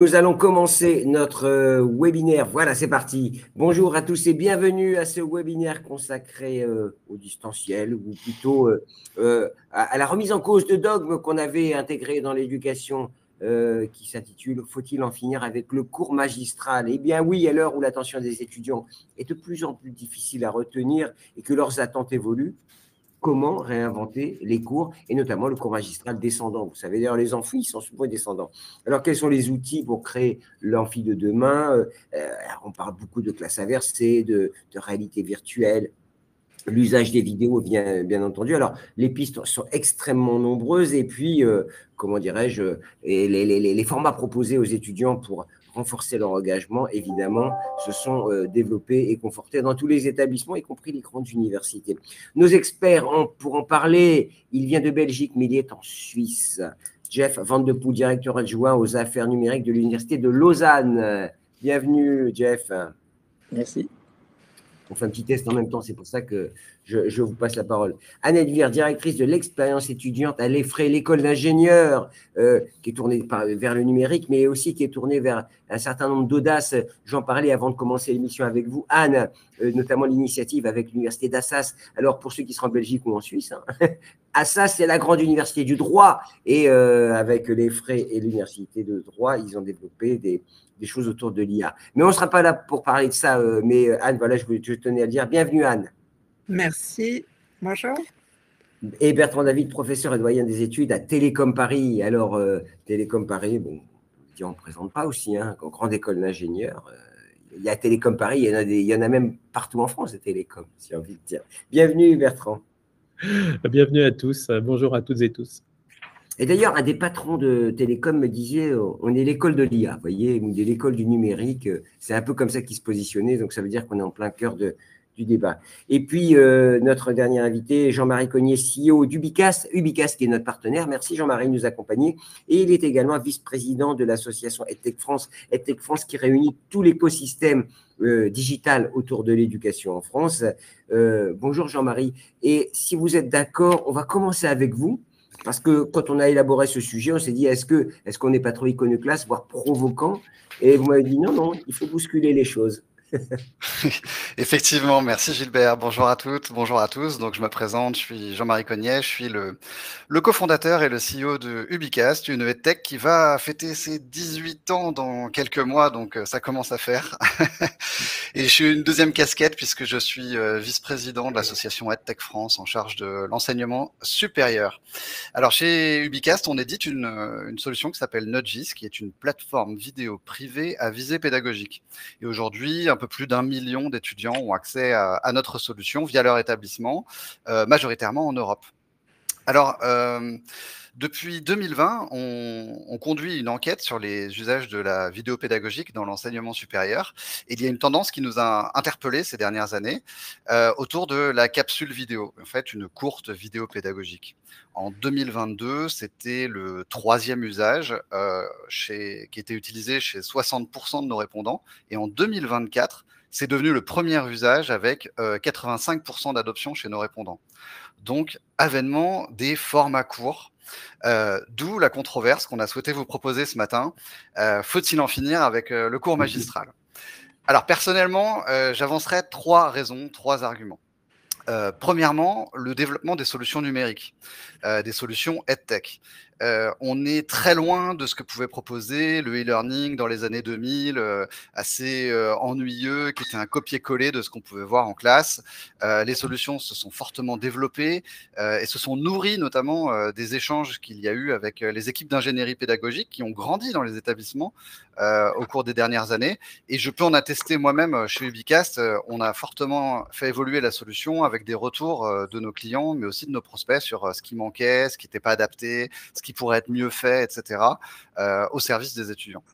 Nous allons commencer notre webinaire. Voilà, c'est parti. Bonjour à tous et bienvenue à ce webinaire consacré au distanciel, ou plutôt à la remise en cause de dogmes qu'on avait intégrés dans l'éducation qui s'intitule « Faut-il en finir avec le cours magistral ?» Eh bien oui, à l'heure où l'attention des étudiants est de plus en plus difficile à retenir et que leurs attentes évoluent, comment réinventer les cours, et notamment le cours magistral descendant. Vous savez, d'ailleurs, les amphis sont souvent descendants. Alors, quels sont les outils pour créer l'amphi de demain? On parle beaucoup de classe inversée, de réalité virtuelle, l'usage des vidéos, bien entendu. Alors, les pistes sont extrêmement nombreuses et puis, comment dirais-je, les formats proposés aux étudiants pour renforcer leur engagement, évidemment, se sont développés et confortés dans tous les établissements, y compris les grandes universités. Nos experts, pour en parler, il vient de Belgique, mais il est en Suisse. Jeff Van de Poel, directeur adjoint aux affaires numériques de l'Université de Lausanne. Bienvenue, Jeff. Merci. On fait un petit test en même temps, c'est pour ça que je vous passe la parole. Anne Elvire, directrice de l'expérience étudiante à l'EFRE, l'école d'ingénieurs, qui est tournée vers le numérique, mais aussi qui est tournée vers un certain nombre d'audaces. J'en parlais avant de commencer l'émission avec vous, Anne, notamment l'initiative avec l'université d'Assas. Alors, pour ceux qui seront en Belgique ou en Suisse, hein, Assas, c'est la grande université du droit, et avec l'EFRE et l'université de droit, ils ont développé des choses autour de l'IA. Mais on ne sera pas là pour parler de ça. Mais Anne, voilà, je tenais à le dire. Bienvenue, Anne. Merci. Bonjour. Et Bertrand David, professeur et doyen des études à Télécom Paris. Alors, Télécom Paris, bon, on ne présente pas aussi, hein, grande école d'ingénieurs. Il y a Télécom Paris, il y en a même partout en France, des télécoms, si j'ai envie de dire. Bienvenue, Bertrand. Bienvenue à tous. Bonjour à toutes et tous. Et d'ailleurs, un des patrons de Télécom me disait, on est l'école de l'IA, vous voyez, ou de l'école du numérique. C'est un peu comme ça qu'il se positionnait, donc ça veut dire qu'on est en plein cœur du débat. Et puis, notre dernier invité, Jean-Marie Cognier, CEO d'Ubicast, Ubicast qui est notre partenaire. Merci Jean-Marie de nous accompagner. Et il est également vice-président de l'association EdTech France qui réunit tout l'écosystème digital autour de l'éducation en France. Bonjour Jean-Marie. Et si vous êtes d'accord, on va commencer avec vous. Parce que quand on a élaboré ce sujet, on s'est dit, est-ce qu'on n'est pas trop iconoclaste, voire provoquant? Et vous m'avez dit, non, il faut bousculer les choses. Effectivement, merci Gilbert. Bonjour à toutes, bonjour à tous. Donc je me présente, je suis Jean-Marie Cognier, je suis le cofondateur et le CEO de Ubicast, une EdTech qui va fêter ses 18 ans dans quelques mois, donc ça commence à faire. Et je suis une deuxième casquette puisque je suis vice-président de l'association EdTech France en charge de l'enseignement supérieur. Alors chez Ubicast, on édite une solution qui s'appelle Nudgis, qui est une plateforme vidéo privée à visée pédagogique. Et aujourd'hui, un peu plus d'1 million d'étudiants ont accès à notre solution via leur établissement, majoritairement en Europe. Alors, depuis 2020, on conduit une enquête sur les usages de la vidéo pédagogique dans l'enseignement supérieur. Et il y a une tendance qui nous a interpellés ces dernières années autour de la capsule vidéo, en fait une courte vidéo pédagogique. En 2022, c'était le 3e usage qui était utilisé chez 60% de nos répondants. Et en 2024, c'est devenu le premier usage avec 85% d'adoption chez nos répondants. Donc, avènement des formats courts, d'où la controverse qu'on a souhaité vous proposer ce matin. Faut-il en finir avec le cours magistral? Alors, personnellement, j'avancerai 3 raisons, 3 arguments. Premièrement, le développement des solutions numériques, des solutions EdTech. On est très loin de ce que pouvait proposer le e-learning dans les années 2000, assez ennuyeux, qui était un copier-coller de ce qu'on pouvait voir en classe. Les solutions se sont fortement développées et se sont nourries notamment des échanges qu'il y a eu avec les équipes d'ingénierie pédagogique qui ont grandi dans les établissements au cours des dernières années. Et je peux en attester moi-même chez Ubicast, on a fortement fait évoluer la solution avec des retours de nos clients, mais aussi de nos prospects sur ce qui manquait, ce qui n'était pas adapté, ce qui pourrait être mieux fait, etc., au service des étudiants.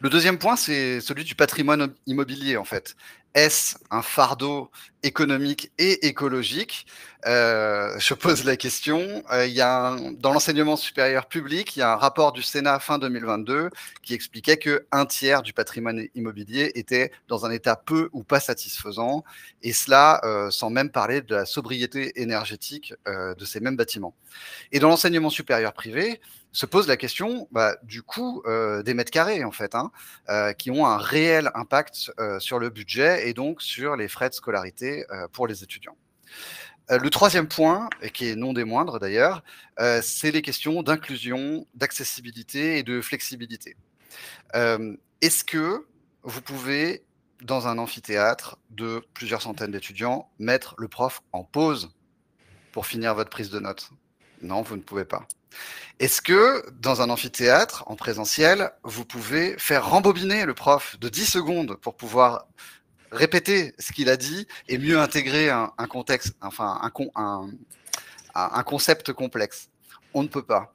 Le deuxième point, c'est celui du patrimoine immobilier, en fait. Est-ce un fardeau économique et écologique? Je pose la question. Dans l'enseignement supérieur public, il y a un rapport du Sénat fin 2022 qui expliquait qu'un tiers du patrimoine immobilier était dans un état peu ou pas satisfaisant, et cela sans même parler de la sobriété énergétique de ces mêmes bâtiments. Et dans l'enseignement supérieur privé, se pose la question du coût des mètres carrés, en fait, qui ont un réel impact sur le budget et donc sur les frais de scolarité pour les étudiants. Le troisième point, et qui est non des moindres d'ailleurs, c'est les questions d'inclusion, d'accessibilité et de flexibilité. Est-ce que vous pouvez, dans un amphithéâtre de plusieurs centaines d'étudiants, mettre le prof en pause pour finir votre prise de notes? Non, vous ne pouvez pas. Est-ce que, dans un amphithéâtre, en présentiel, vous pouvez faire rembobiner le prof de 10 secondes pour pouvoir répéter ce qu'il a dit et mieux intégrer un contexte, enfin un concept complexe? On ne peut pas.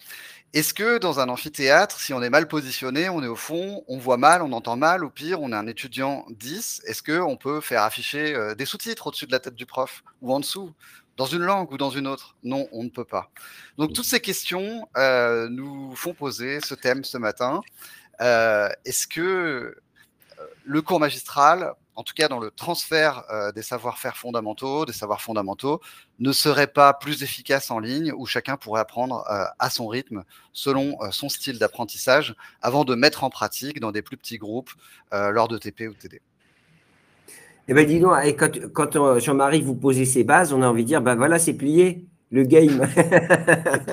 Est-ce que dans un amphithéâtre, si on est mal positionné, on est au fond, on voit mal, on entend mal, au pire, on est un étudiant 10, est-ce qu'on peut faire afficher des sous-titres au-dessus de la tête du prof ou en dessous, dans une langue ou dans une autre? Non, on ne peut pas. Donc toutes ces questions nous font poser ce thème ce matin. Est-ce que le cours magistral, en tout cas dans le transfert des savoir-faire fondamentaux, ne serait pas plus efficace en ligne où chacun pourrait apprendre à son rythme, selon son style d'apprentissage, avant de mettre en pratique dans des plus petits groupes lors de TP ou de TD? Eh bien, dis donc, et quand Jean-Marie vous posez ses bases, on a envie de dire, voilà, c'est plié, le game.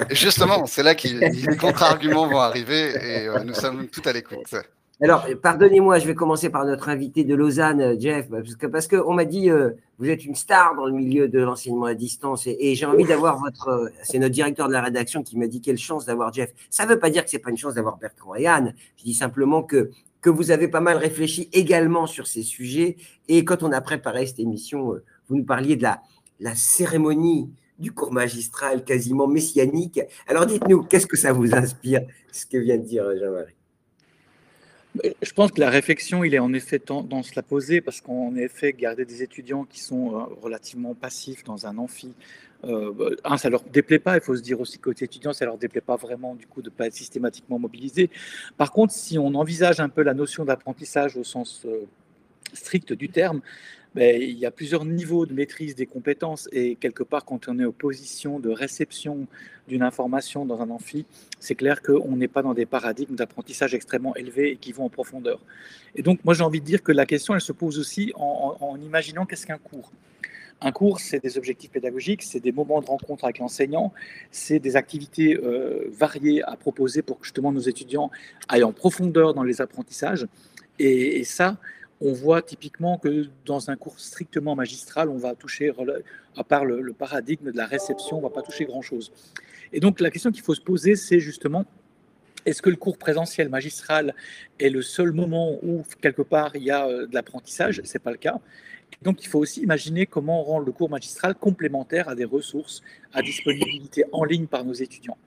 Justement, c'est là que les contre-arguments vont arriver et nous sommes tout à l'écoute. Alors, pardonnez-moi, je vais commencer par notre invité de Lausanne, Jeff, parce qu'on m'a dit, vous êtes une star dans le milieu de l'enseignement à distance et j'ai envie d'avoir c'est notre directeur de la rédaction qui m'a dit quelle chance d'avoir Jeff. Ça ne veut pas dire que ce n'est pas une chance d'avoir Bertrand et Anne. Je dis simplement que vous avez pas mal réfléchi également sur ces sujets. Et quand on a préparé cette émission, vous nous parliez de la cérémonie du cours magistral quasiment messianique. Alors, dites-nous, qu'est-ce que ça vous inspire, ce que vient de dire Jean-Marie? Je pense que la réflexion, il est en effet tendance à la poser parce qu'en effet, garder des étudiants qui sont relativement passifs dans un amphi, ça leur déplaît pas. Il faut se dire aussi que côté étudiant, ça leur déplaît pas vraiment du coup de pas être systématiquement mobilisés. Par contre, si on envisage un peu la notion d'apprentissage au sens strict du terme, il y a plusieurs niveaux de maîtrise des compétences et quelque part, quand on est en position de réception d'une information dans un amphi, c'est clair qu'on n'est pas dans des paradigmes d'apprentissage extrêmement élevés et qui vont en profondeur. Et donc, moi, j'ai envie de dire que la question, elle se pose aussi en imaginant qu'est-ce qu'un cours. Un cours, c'est des objectifs pédagogiques, c'est des moments de rencontre avec l'enseignant, c'est des activités variées à proposer pour que justement nos étudiants aillent en profondeur dans les apprentissages. Et ça, on voit typiquement que dans un cours strictement magistral, on va toucher, à part le paradigme de la réception, on ne va pas toucher grand-chose. Et donc la question qu'il faut se poser, c'est justement, est-ce que le cours présentiel magistral est le seul moment où, quelque part, il y a de l'apprentissage? Ce n'est pas le cas. Et donc il faut aussi imaginer comment rendre le cours magistral complémentaire à des ressources à disponibilité en ligne par nos étudiants.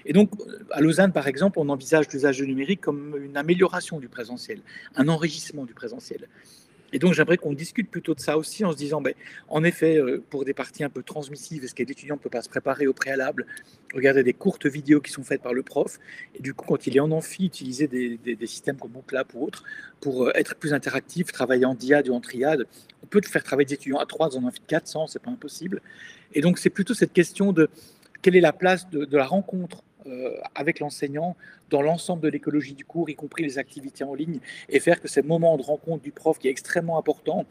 Et donc, à Lausanne, par exemple, on envisage l'usage du numérique comme une amélioration du présentiel, un enrichissement du présentiel. Et donc, j'aimerais qu'on discute plutôt de ça aussi en se disant, en effet, pour des parties un peu transmissives, est-ce que l'étudiant ne peut pas se préparer au préalable, regarder des courtes vidéos qui sont faites par le prof, et du coup, quand il est en amphi, utiliser des systèmes comme Booklab ou autres pour être plus interactif, travailler en diade ou en triade. On peut faire travailler des étudiants à 3 dans un amphi de 400, ce n'est pas impossible. Et donc, c'est plutôt cette question de quelle est la place de la rencontre avec l'enseignant dans l'ensemble de l'écologie du cours, y compris les activités en ligne, et faire que ces moments de rencontre du prof qui est extrêmement important.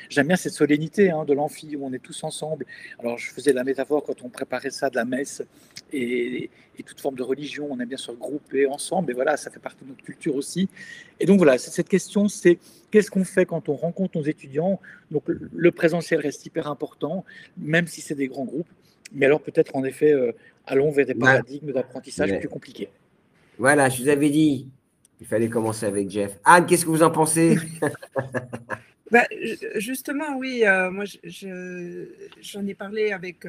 J'aime bien cette solennité de l'amphi où on est tous ensemble. Alors je faisais la métaphore quand on préparait ça de la messe et toute forme de religion, on aime bien se regrouper ensemble, et voilà, ça fait partie de notre culture aussi. Et donc voilà, cette question, c'est qu'est-ce qu'on fait quand on rencontre nos étudiants? Donc le présentiel reste hyper important, même si c'est des grands groupes, mais alors peut-être en effet allons vers des paradigmes d'apprentissage plus compliqués. Voilà, je vous avais dit, il fallait commencer avec Jeff. Anne, qu'est-ce que vous en pensez? Justement, oui, moi j'en ai parlé avec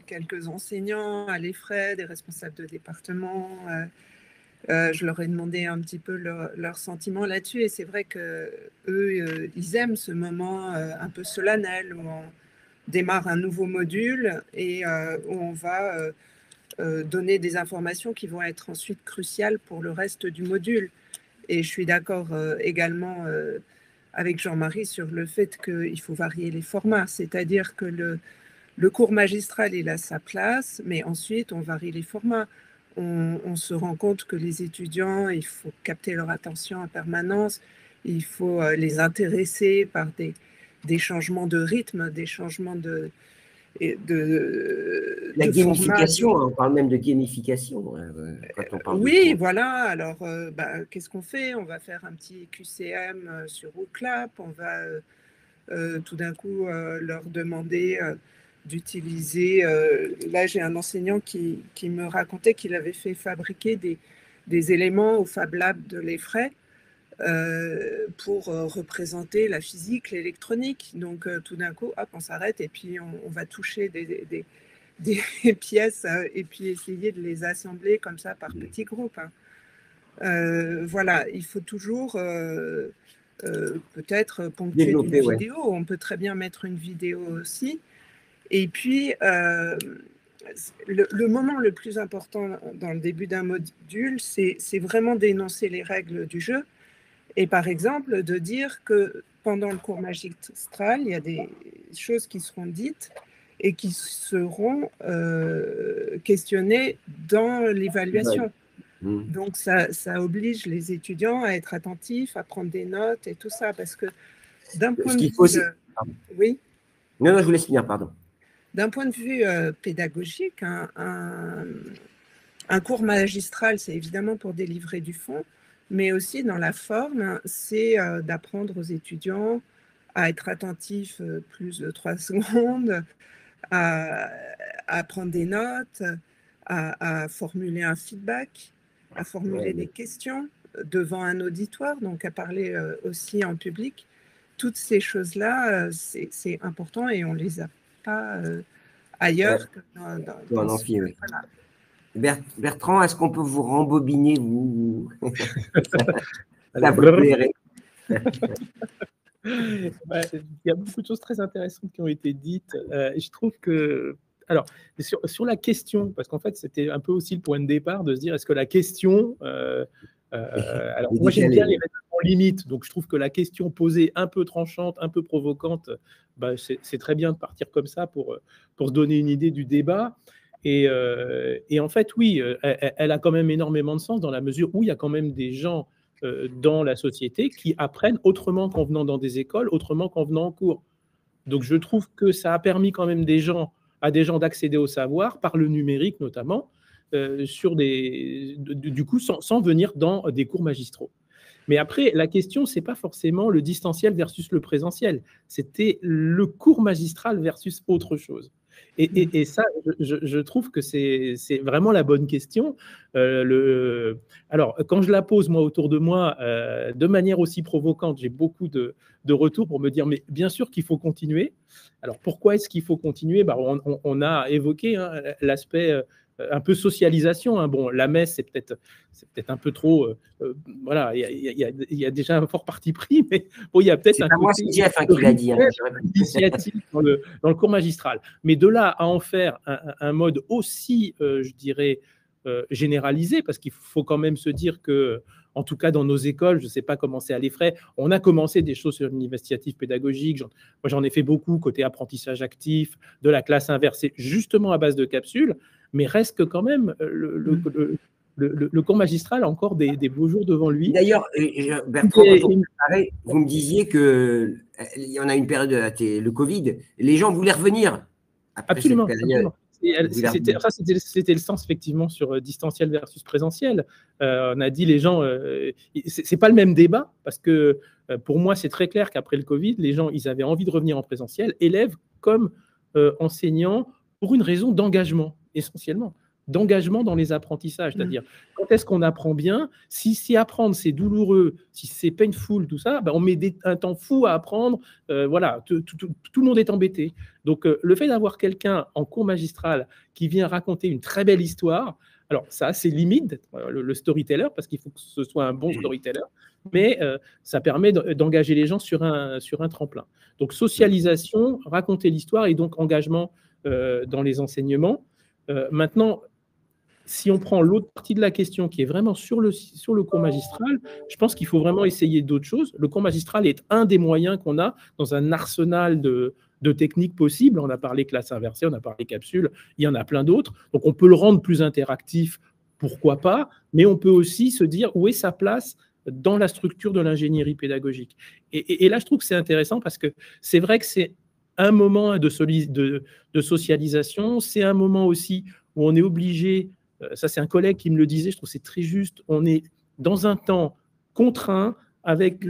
quelques enseignants à l'EFRE, des responsables de département. Je leur ai demandé un petit peu leur sentiment là-dessus, et c'est vrai qu'eux, ils aiment ce moment un peu solennel où on démarre un nouveau module et où on va donner des informations qui vont être ensuite cruciales pour le reste du module. Et je suis d'accord également avec Jean-Marie sur le fait qu'il faut varier les formats, c'est-à-dire que le cours magistral, il a sa place, mais ensuite on varie les formats. on se rend compte que les étudiants, il faut capter leur attention en permanence, il faut les intéresser par des changements de rythme, des changements de La gamification, format. on parle même de gamification quand on parle Oui, de voilà. Alors, qu'est-ce qu'on fait? On va faire un petit QCM sur Ooclap, on va tout d'un coup leur demander d'utiliser. Là, j'ai un enseignant qui me racontait qu'il avait fait fabriquer des éléments au Fab Lab de l'Effray pour représenter la physique, l'électronique. Donc, tout d'un coup, hop, on s'arrête et puis on va toucher des pièces et puis essayer de les assembler comme ça par petits groupes. Voilà, il faut toujours peut-être ponctuer d'une vidéo. On peut très bien mettre une vidéo aussi. Et puis, le moment le plus important dans le début d'un module, c'est vraiment d'énoncer les règles du jeu. Et par exemple, de dire que pendant le cours magistral, il y a des choses qui seront dites et qui seront questionnées dans l'évaluation. Donc, ça oblige les étudiants à être attentifs, à prendre des notes et tout ça, parce que d'un point de vue… Oui. Non, je vous laisse finir, pardon. D'un point de vue pédagogique, un cours magistral, c'est évidemment pour délivrer du fond, mais aussi dans la forme, c'est d'apprendre aux étudiants à être attentifs plus de 3 secondes, à prendre des notes, à formuler un feedback, à formuler des questions devant un auditoire, donc à parler aussi en public. Toutes ces choses-là, c'est important et on ne les a pas ailleurs que dans un amphi. Oui. Bertrand, est-ce qu'on peut vous rembobiner, vous ça vous plairait? Il y a beaucoup de choses très intéressantes qui ont été dites. Je trouve que… Alors, sur la question, parce qu'en fait, c'était un peu aussi le point de départ de se dire, est-ce que la question… alors, moi, j'aime bien les raisonnements limites, donc je trouve que la question posée un peu tranchante, un peu provocante, c'est très bien de partir comme ça pour se donner une idée du débat. Et en fait, oui, elle a quand même énormément de sens dans la mesure où il y a quand même des gens dans la société qui apprennent autrement qu'en venant dans des écoles, autrement qu'en venant en cours. Donc, je trouve que ça a permis quand même à des gens d'accéder au savoir, par le numérique notamment, du coup, sans venir dans des cours magistraux. Mais après, la question, ce n'est pas forcément le distanciel versus le présentiel. C'était le cours magistral versus autre chose. Et ça, je trouve que c'est vraiment la bonne question. Alors, quand je la pose, moi, autour de moi, de manière aussi provocante, j'ai beaucoup de retours pour me dire, mais bien sûr qu'il faut continuer. Alors, pourquoi est-ce qu'il faut continuer ? On a évoqué l'aspect un peu socialisation. Bon, la messe, c'est peut-être un peu trop… voilà, il y a déjà un fort parti pris, mais bon, il y a peut-être un côté… C'est Jeff qui l'a dit. Initiative dans le cours magistral. Mais de là à en faire un mode aussi, je dirais, généralisé, parce qu'il faut quand même se dire que, en tout cas dans nos écoles, je ne sais pas comment c'est à l'Effray, on a commencé des choses sur l'initiative pédagogique. Moi, j'en ai fait beaucoup côté apprentissage actif, de la classe inversée, justement à base de capsules, mais reste que quand même le cours magistral a encore des beaux jours devant lui. D'ailleurs, Bertrand, quand on parlait, vous me disiez qu'il y en a une période, le Covid, les gens voulaient revenir. Après absolument. cette période. C'était le sens, effectivement, sur distanciel versus présentiel. On a dit les gens… c'est pas le même débat, parce que pour moi, c'est très clair qu'après le Covid, les gens, ils avaient envie de revenir en présentiel, élèves comme enseignants, pour une raison d'engagement, essentiellement. D'engagement dans les apprentissages, c'est-à-dire quand est-ce qu'on apprend bien, si apprendre c'est douloureux, si c'est painful, tout ça, on met un temps fou à apprendre, voilà, tout le monde est embêté. Donc le fait d'avoir quelqu'un en cours magistral qui vient raconter une très belle histoire, alors ça a ses limites d'être le storyteller, parce qu'il faut que ce soit un bon storyteller, mais ça permet d'engager les gens sur un tremplin. Donc socialisation, raconter l'histoire et donc engagement dans les enseignements. Maintenant, si on prend l'autre partie de la question qui est vraiment sur le cours magistral, je pense qu'il faut vraiment essayer d'autres choses. Le cours magistral est un des moyens qu'on a dans un arsenal de techniques possibles. On a parlé classe inversée, on a parlé capsule, il y en a plein d'autres. Donc, on peut le rendre plus interactif pourquoi pas, mais on peut aussi se dire où est sa place dans la structure de l'ingénierie pédagogique. Et là, je trouve que c'est intéressant parce que c'est vrai que c'est un moment de socialisation, c'est un moment aussi où on est obligé, ça c'est un collègue qui me le disait, je trouve que c'est très juste, on est dans un temps contraint avec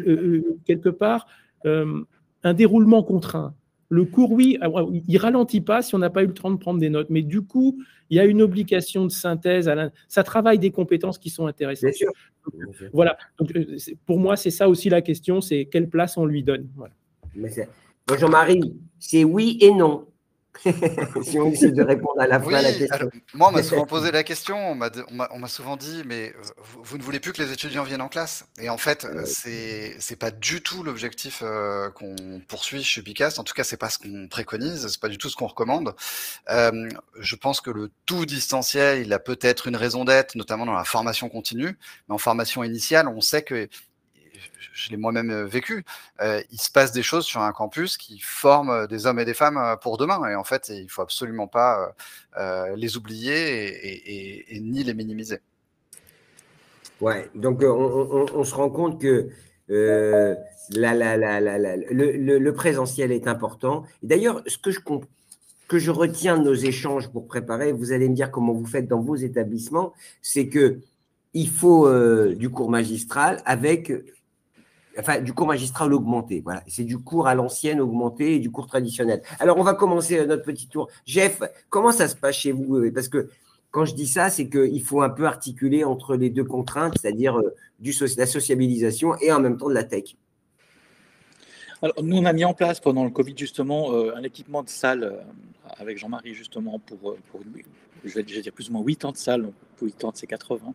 quelque part un déroulement contraint. Le cours, oui, il ralentit pas si on n'a pas eu le temps de prendre des notes, mais du coup, il y a une obligation de synthèse, ça travaille des compétences qui sont intéressantes. Bien sûr. Voilà. Donc, pour moi, c'est ça aussi la question, c'est quelle place on lui donne. Voilà. Bon, Jean-Marie, c'est oui et non. Si on essaie de répondre à la fin à la question. Alors, moi, on m'a souvent posé la question, on m'a souvent dit, mais vous ne voulez plus que les étudiants viennent en classe. Et en fait, c'est pas du tout l'objectif qu'on poursuit chez Ubicast. En tout cas, c'est pas ce qu'on préconise, c'est pas du tout ce qu'on recommande. Je pense que le tout distanciel, il a peut-être une raison d'être, notamment dans la formation continue. Mais en formation initiale, on sait que je l'ai moi-même vécu, il se passe des choses sur un campus qui forment des hommes et des femmes pour demain. Et en fait, il ne faut absolument pas les oublier et ni les minimiser. Ouais, donc on se rend compte que le présentiel est important. D'ailleurs, ce que je retiens de nos échanges pour préparer, vous allez me dire comment vous faites dans vos établissements, c'est qu'il faut du cours magistral du cours magistral augmenté. Voilà. C'est du cours à l'ancienne augmenté et du cours traditionnel. Alors, on va commencer notre petit tour. Jeff, comment ça se passe chez vous? Parce que quand je dis ça, c'est qu'il faut un peu articuler entre les deux contraintes, c'est-à-dire la sociabilisation et en même temps de la tech. Alors, nous, on a mis en place pendant le Covid, justement, un équipement de salle avec Jean-Marie, justement, pour je vais dire plus ou moins 8 ans de salle. Pour 8 ans, c'est 80.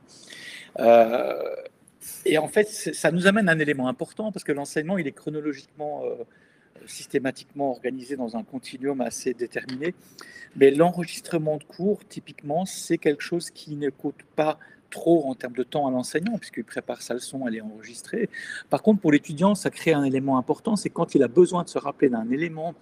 Et en fait, ça nous amène à un élément important parce que l'enseignement, il est chronologiquement, systématiquement organisé dans un continuum assez déterminé. Mais l'enregistrement de cours, typiquement, c'est quelque chose qui ne coûte pas trop en termes de temps à l'enseignant puisqu'il prépare sa leçon, elle est enregistrée. Par contre, pour l'étudiant, ça crée un élément important, c'est quand il a besoin de se rappeler d'un élément,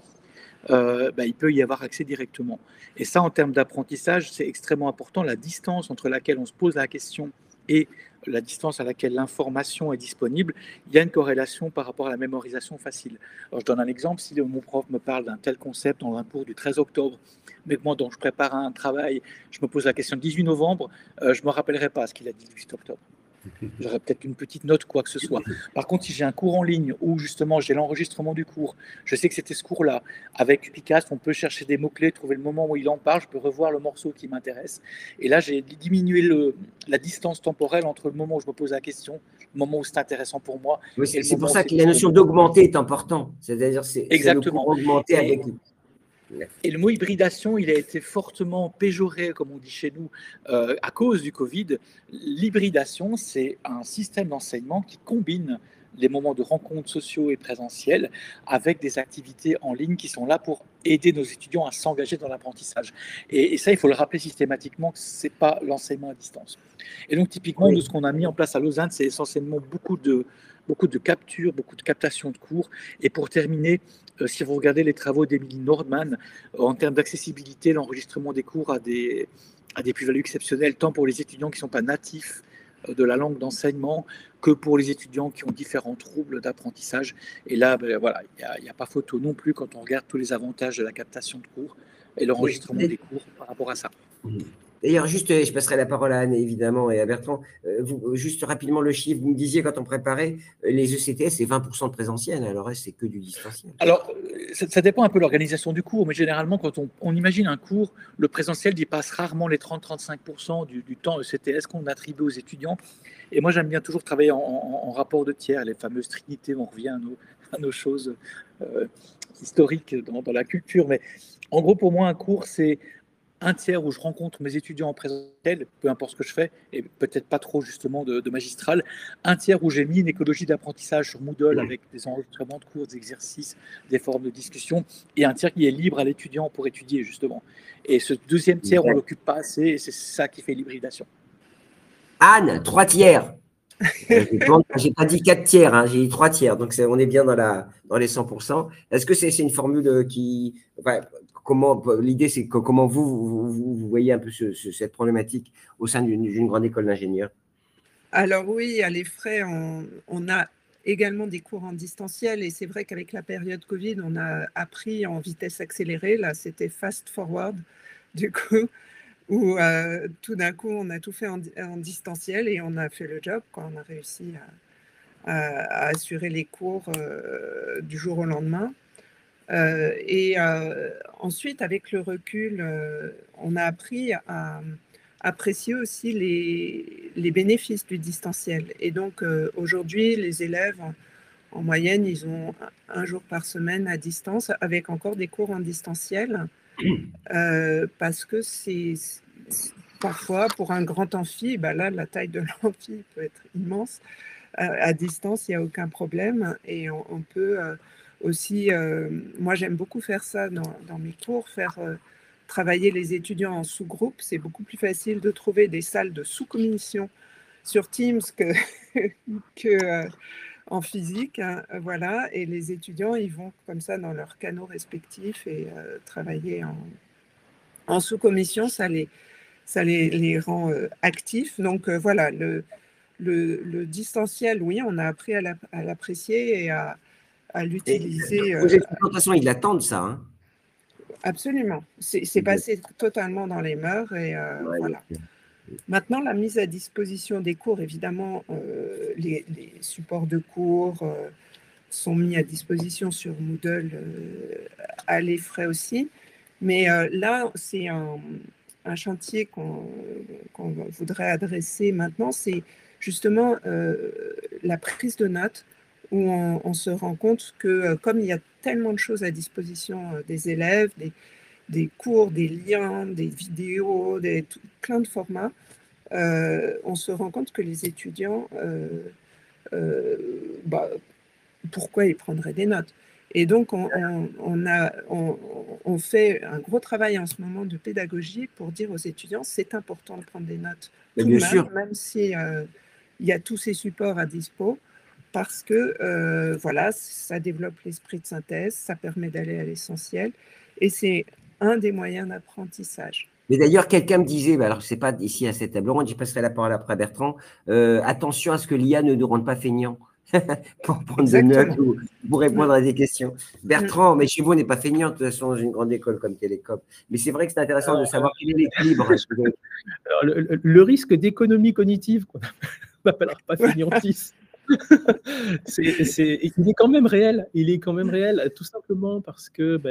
il peut y avoir accès directement. Et ça, en termes d'apprentissage, c'est extrêmement important. La distance entre laquelle on se pose la question et la distance à laquelle l'information est disponible, il y a une corrélation par rapport à la mémorisation facile. Alors, je donne un exemple, si mon prof me parle d'un tel concept dans un cours du 13 octobre, mais que moi, donc, je prépare un travail, je me pose la question du 18 novembre, je ne me rappellerai pas ce qu'il a dit le 18 octobre. J'aurais peut-être une petite note, quoi que ce soit. Par contre, si j'ai un cours en ligne où justement j'ai l'enregistrement du cours, je sais que c'était ce cours-là. Avec Ubicast, on peut chercher des mots-clés, trouver le moment où il en parle, je peux revoir le morceau qui m'intéresse. Et là, j'ai diminué la distance temporelle entre le moment où je me pose la question, le moment où c'est intéressant pour moi. Oui, c'est pour ça que la notion d'augmenter est importante. C'est-à-dire c'est le cours augmenté avec... Et le mot hybridation, il a été fortement péjoré, comme on dit chez nous, à cause du Covid. L'hybridation, c'est un système d'enseignement qui combine les moments de rencontres sociaux et présentiels avec des activités en ligne qui sont là pour aider nos étudiants à s'engager dans l'apprentissage. Et ça, il faut le rappeler systématiquement que ce n'est pas l'enseignement à distance. Et donc, typiquement, nous, ce qu'on a mis en place à Lausanne, c'est essentiellement beaucoup de captures, beaucoup de captations de cours. Et pour terminer, si vous regardez les travaux d'Emilie Nordman, en termes d'accessibilité, l'enregistrement des cours a des plus-values exceptionnelles, tant pour les étudiants qui ne sont pas natifs de la langue d'enseignement que pour les étudiants qui ont différents troubles d'apprentissage. Et là, voilà, il n'y a pas photo non plus quand on regarde tous les avantages de la captation de cours et l'enregistrement des cours par rapport à ça. D'ailleurs, juste, je passerai la parole à Anne, évidemment, et à Bertrand. Juste rapidement, le chiffre, vous me disiez quand on préparait, les ECTS, c'est 20% de présentiel, alors le reste, c'est que du distanciel. Alors, ça dépend un peu de l'organisation du cours, mais généralement, quand on imagine un cours, le présentiel dépasse rarement les 30-35% du temps ECTS qu'on attribue aux étudiants. Et moi, j'aime bien toujours travailler en rapport de tiers, les fameuses trinités, on revient à nos choses historiques dans la culture. Mais en gros, pour moi, un cours, c'est un tiers où je rencontre mes étudiants en présentiel, peu importe ce que je fais, et peut-être pas trop justement de magistral, un tiers où j'ai mis une écologie d'apprentissage sur Moodle avec des enregistrements de cours, des exercices, des formes de discussion, et un tiers qui est libre à l'étudiant pour étudier justement. Et ce deuxième tiers, on ne l'occupe pas assez, et c'est ça qui fait l'hybridation. Anne, 3 tiers. J'ai pas dit 4 tiers, hein, j'ai dit 3 tiers, donc on est bien dans les 100%. Est-ce que c'est une formule qui… Enfin, l'idée, c'est comment vous voyez un peu cette problématique au sein d'une grande école d'ingénieurs? Alors oui, à l'EFRAY, on a également des cours en distanciel et c'est vrai qu'avec la période Covid, on a appris en vitesse accélérée. Là, c'était fast forward, du coup, où tout d'un coup, on a tout fait en distanciel et on a fait le job, quoi. On a réussi à assurer les cours du jour au lendemain. Ensuite, avec le recul, on a appris à apprécier aussi les bénéfices du distanciel. Et donc, aujourd'hui, les élèves, en moyenne, ils ont un jour par semaine à distance, avec encore des cours en distanciel, parce que c'est parfois, pour un grand amphi, là, la taille de l'amphi peut être immense. À distance, il n'y a aucun problème. Et on peut aussi, moi, j'aime beaucoup faire ça dans mes cours, faire travailler les étudiants en sous-groupe. C'est beaucoup plus facile de trouver des salles de sous-commission sur Teams que en physique, hein, voilà. Et les étudiants, ils vont comme ça dans leurs canaux respectifs et travailler en sous-commission, ça les rend actifs. Donc voilà, le distanciel, oui, on a appris à l'apprécier et à l'utiliser. Vos étudiants, de toute façon, ils l'attendent, ça. Hein. Absolument. C'est passé totalement dans les mœurs et voilà. Maintenant, la mise à disposition des cours, évidemment, les supports de cours sont mis à disposition sur Moodle à l'EFRAY aussi. Mais là, c'est un chantier qu'on voudrait adresser maintenant, c'est justement la prise de notes, où on se rend compte que comme il y a tellement de choses à disposition des élèves, des cours, des liens, des vidéos, plein de formats, on se rend compte que les étudiants, pourquoi ils prendraient des notes? Et donc, on fait un gros travail en ce moment de pédagogie pour dire aux étudiants, c'est important de prendre des notes tout de même, même si il y a tous ces supports à dispo, parce que voilà, ça développe l'esprit de synthèse, ça permet d'aller à l'essentiel, et c'est un des moyens d'apprentissage. Mais d'ailleurs, quelqu'un me disait, alors je ne sais pas ici à cette table ronde, je passerai la parole après à Bertrand, attention à ce que l'IA ne nous rende pas feignants pour prendre des notes ou pour répondre à des questions. Bertrand, mais chez vous, on n'est pas feignant de toute façon dans une grande école comme Télécom. Mais c'est vrai que c'est intéressant de savoir quel est l'équilibre. Le risque d'économie cognitive, qu'on n'appellera pas feignantise, il est quand même réel. Il est quand même réel, tout simplement parce que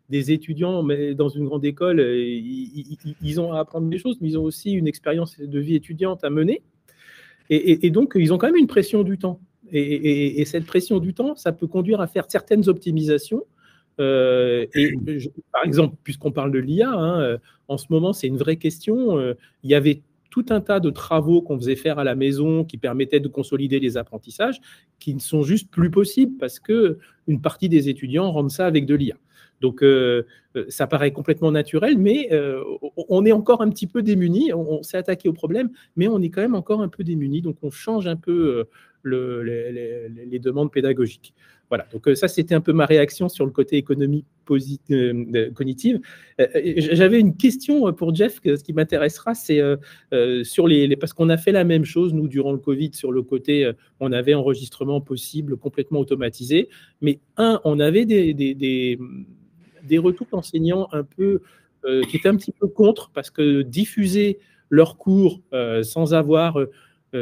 des étudiants, mais dans une grande école, ils ont à apprendre des choses, mais ils ont aussi une expérience de vie étudiante à mener. Et donc, ils ont quand même une pression du temps. Et cette pression du temps, ça peut conduire à faire certaines optimisations. Par exemple, puisqu'on parle de l'IA, en ce moment, c'est une vraie question. Il y avait tout un tas de travaux qu'on faisait faire à la maison qui permettaient de consolider les apprentissages, qui ne sont juste plus possibles parce qu'une partie des étudiants rendent ça avec de l'IA. Donc, ça paraît complètement naturel, mais on est encore un petit peu démunis. On s'est attaqué au problème, mais on est quand même encore un peu démunis. Donc, on change un peu les demandes pédagogiques. Voilà, donc ça, c'était un peu ma réaction sur le côté économie cognitive. J'avais une question pour Jeff, ce qui m'intéressera, c'est sur parce qu'on a fait la même chose, nous, durant le Covid, sur le côté, on avait enregistrement possible, complètement automatisé, mais on avait des retours d'enseignants un peu, qui étaient un petit peu contre, parce que diffuser leurs cours sans avoir